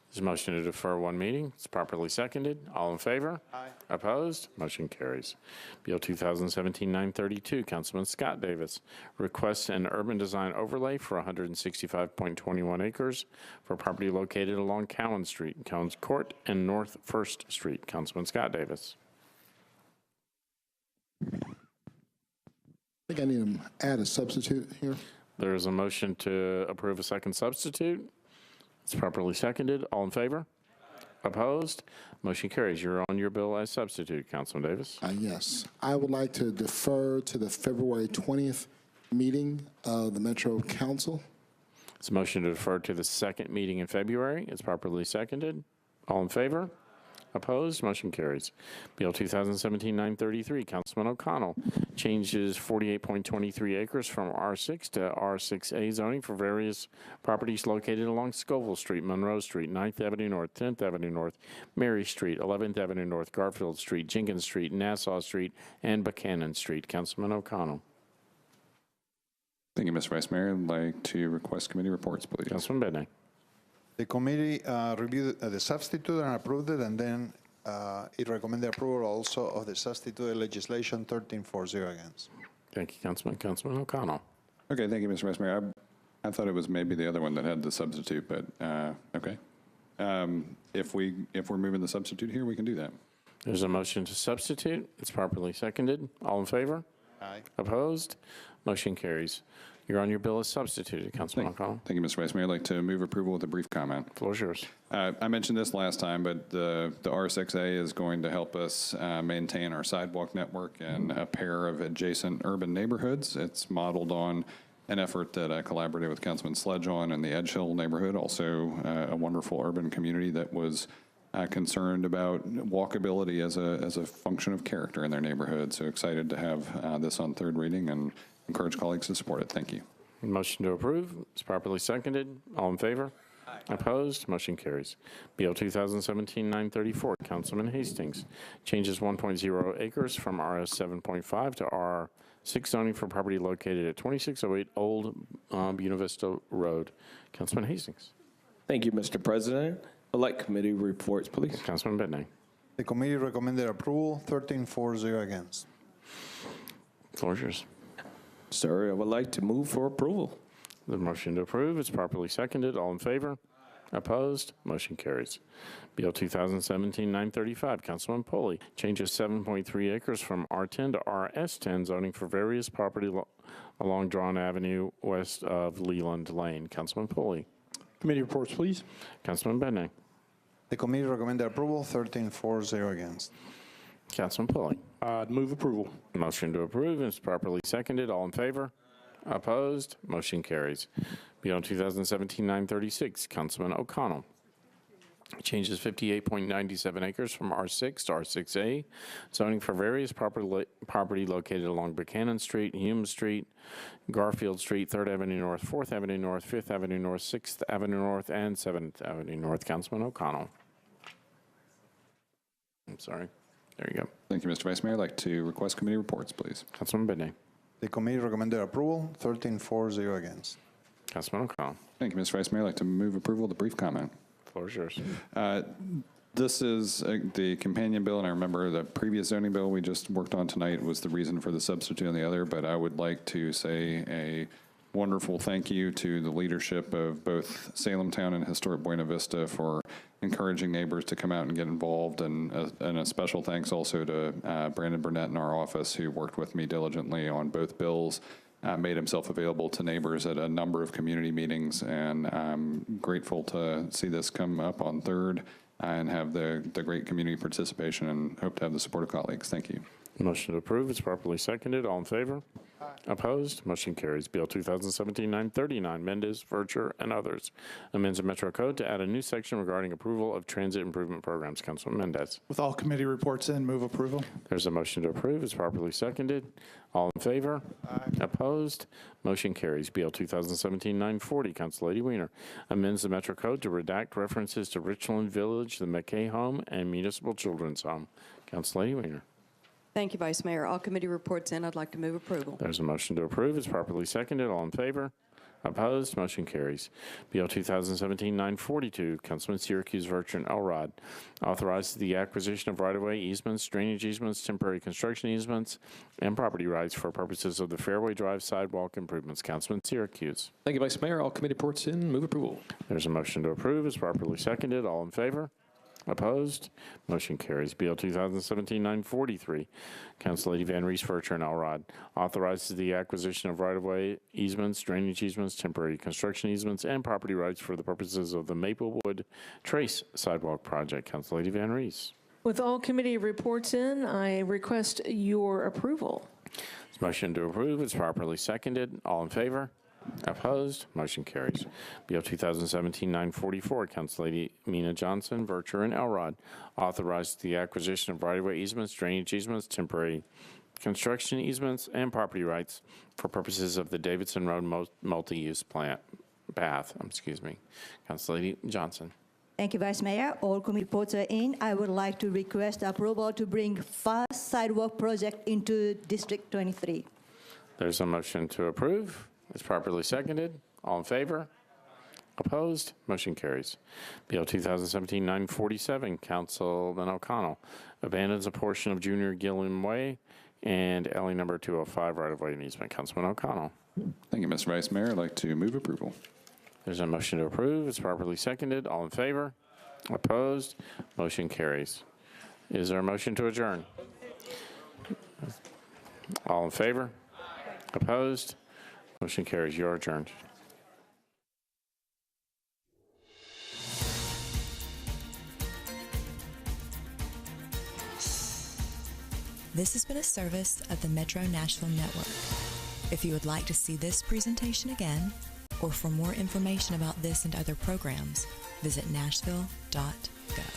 There's a motion to defer one meeting. It's properly seconded. All in favor? Aye. Opposed? Motion carries. BL 2017-932, Councilman Scott Davis requests an urban design overlay for 165.21 acres for property located along Cowan Street, Cowan Court, and North First Street. Councilman Scott Davis. I think I need to add a substitute here. There is a motion to approve a second substitute. It's properly seconded. All in favor? Opposed? Motion carries. You're on your bill as substitute, Councilman Davis. Yes. I would like to defer to the February 20th meeting of the Metro Council. It's a motion to defer to the second meeting in February. It's properly seconded. All in favor? Opposed? Motion carries. BL 2017-933, Councilman O'Connell changes 48.23 acres from R6 to R6A zoning for various properties located along Scoville Street, Monroe Street, 9th Avenue North, 10th Avenue North, Mary Street, 11th Avenue North, Garfield Street, Jenkins Street, Nassau Street, and Buchanan Street. Councilman O'Connell. Thank you, Mr. Vice Mayor. I'd like to request committee reports, please. Councilman Bedney. The committee reviewed the substitute and approved it, and then it recommended approval also of the substitute legislation, 13-4-0 against. Thank you, Councilman. Councilman O'Connell. Okay, thank you, Mr. Vice Mayor. I thought it was maybe the other one that had the substitute, but okay. If we're moving the substitute here, we can do that. There's a motion to substitute. It's properly seconded. All in favor? Aye. Opposed? Motion carries. You're on your bill as substituted, Councilman O'Connell. Thank you, Mr. Vice Mayor. I'd like to move approval with a brief comment. Floor is yours. I mentioned this last time, but the R6A is going to help us maintain our sidewalk network in a pair of adjacent urban neighborhoods. It's modeled on an effort that I collaborated with Councilman Sledge on in the Edge Hill neighborhood, also a wonderful urban community that was concerned about walkability as a function of character in their neighborhood. So excited to have this on third reading and encourage colleagues to support it. Thank you. Motion to approve is properly seconded. All in favor? Aye. Opposed? Motion carries. BL 2017-934, Councilman Hastings changes 1.0 acres from RS 7.5 to R6 zoning for property located at 2608 Old Buena Vista Road. Councilman Hastings. Thank you, Mr. President. I'd like committee reports, please. Councilman Bednang. The committee recommended approval, 13-4-0 against. Floor is yours. Sir, I would like to move for approval. The motion to approve is properly seconded. All in favor? Opposed? Motion carries. Bill 2017-935, Councilman Pulley, changes 7.3 acres from R10 to RS10 zoning for various property along Drawn Avenue west of Leland Lane. Councilman Pulley. Committee reports, please. Councilman Bednarik. The committee recommended approval, 13-4-0 against. Councilman Pulley. Move approval. Motion to approve is properly seconded. All in favor? Opposed? Motion carries. Bill 2017-936, Councilman O'Connell. Changes 58.97 acres from R6 to R6A, zoning for various property located along Buchanan Street, Hume Street, Garfield Street, 3rd Avenue North, 4th Avenue North, 5th Avenue North, 6th Avenue North, and 7th Avenue North. Councilman O'Connell. I'm sorry. There you go. Thank you, Mr. Vice Mayor. I'd like to request committee reports, please. Councilman Bednarik. The committee recommended approval, 13-4-0 against. Councilman O'Connell. Thank you, Mr. Vice Mayor. I'd like to move approval of the brief comment. Floor is yours. This is the companion bill, and I remember the previous zoning bill we just worked on tonight was the reason for the substitute on the other, but I would like to say a wonderful thank you to the leadership of both Salem Town and Historic Buena Vista for encouraging neighbors to come out and get involved, and a special thanks also to Brandon Burnett in our office, who worked with me diligently on both bills, made himself available to neighbors at a number of community meetings, and I'm grateful to see this come up on third and have the great community participation, and hope to have the support of colleagues. Thank you. Motion to approve is properly seconded. All in favor? Opposed? Motion carries. Bill 2017-939, Mendez, Vercher, and others. Amends the Metro Code to add a new section regarding approval of transit improvement programs. Councilman Mendez. With all committee reports in, move approval. There's a motion to approve. It's properly seconded. All in favor? Opposed? Motion carries. Bill 2017-940, Councilor Weiner. Amends the Metro Code to redact references to Richland Village, the McKay Home, and Municipal Children's Home. Councilor Weiner. Thank you, Vice Mayor. All committee reports in. I'd like to move approval. There's a motion to approve. It's properly seconded. All in favor? Opposed? Motion carries. Bill 2017-942, Councilman Syracuse, Vercher, and Elrod. Authorizes the acquisition of right-of-way easements, drainage easements, temporary construction easements, and property rights for purposes of the Fairway Drive sidewalk improvements. Councilman Syracuse. Thank you, Vice Mayor. All committee reports in. Move approval. There's a motion to approve. It's properly seconded. All in favor? Opposed? Motion carries. Bill 2017-943, Council Lady Van Reese, Vercher, and Elrod. Authorizes the acquisition of right-of-way easements, drainage easements, temporary construction easements, and property rights for the purposes of the Maplewood Trace Sidewalk Project. Council Lady Van Reese. With all committee reports in, I request your approval. Motion to approve is properly seconded. All in favor? Opposed? Motion carries. Bill 2017-944, Council Lady Mina Johnson, Vercher, and Elrod. Authorized the acquisition of right-of-way easements, drainage easements, temporary construction easements, and property rights for purposes of the Davidson Road multi-use path. Council Lady Johnson. Thank you, Vice Mayor. All committee reports are in. I would like to request approval to bring FAST sidewalk project into District 23. There's a motion to approve. It's properly seconded. All in favor? Opposed? Motion carries. Bill 2017-947, Councilman O'Connell. Abandons a portion of Junior Gilliam Way and alley number 205 right-of-way and easement. Councilman O'Connell. Thank you, Mr. Vice Mayor. I'd like to move approval. There's a motion to approve. It's properly seconded. All in favor? Opposed? Motion carries. Is there a motion to adjourn? All in favor? Opposed? Motion carries. You are adjourned. This has been a service of the Metro Nashville Network. If you would like to see this presentation again, or for more information about this and other programs, visit nashville.gov.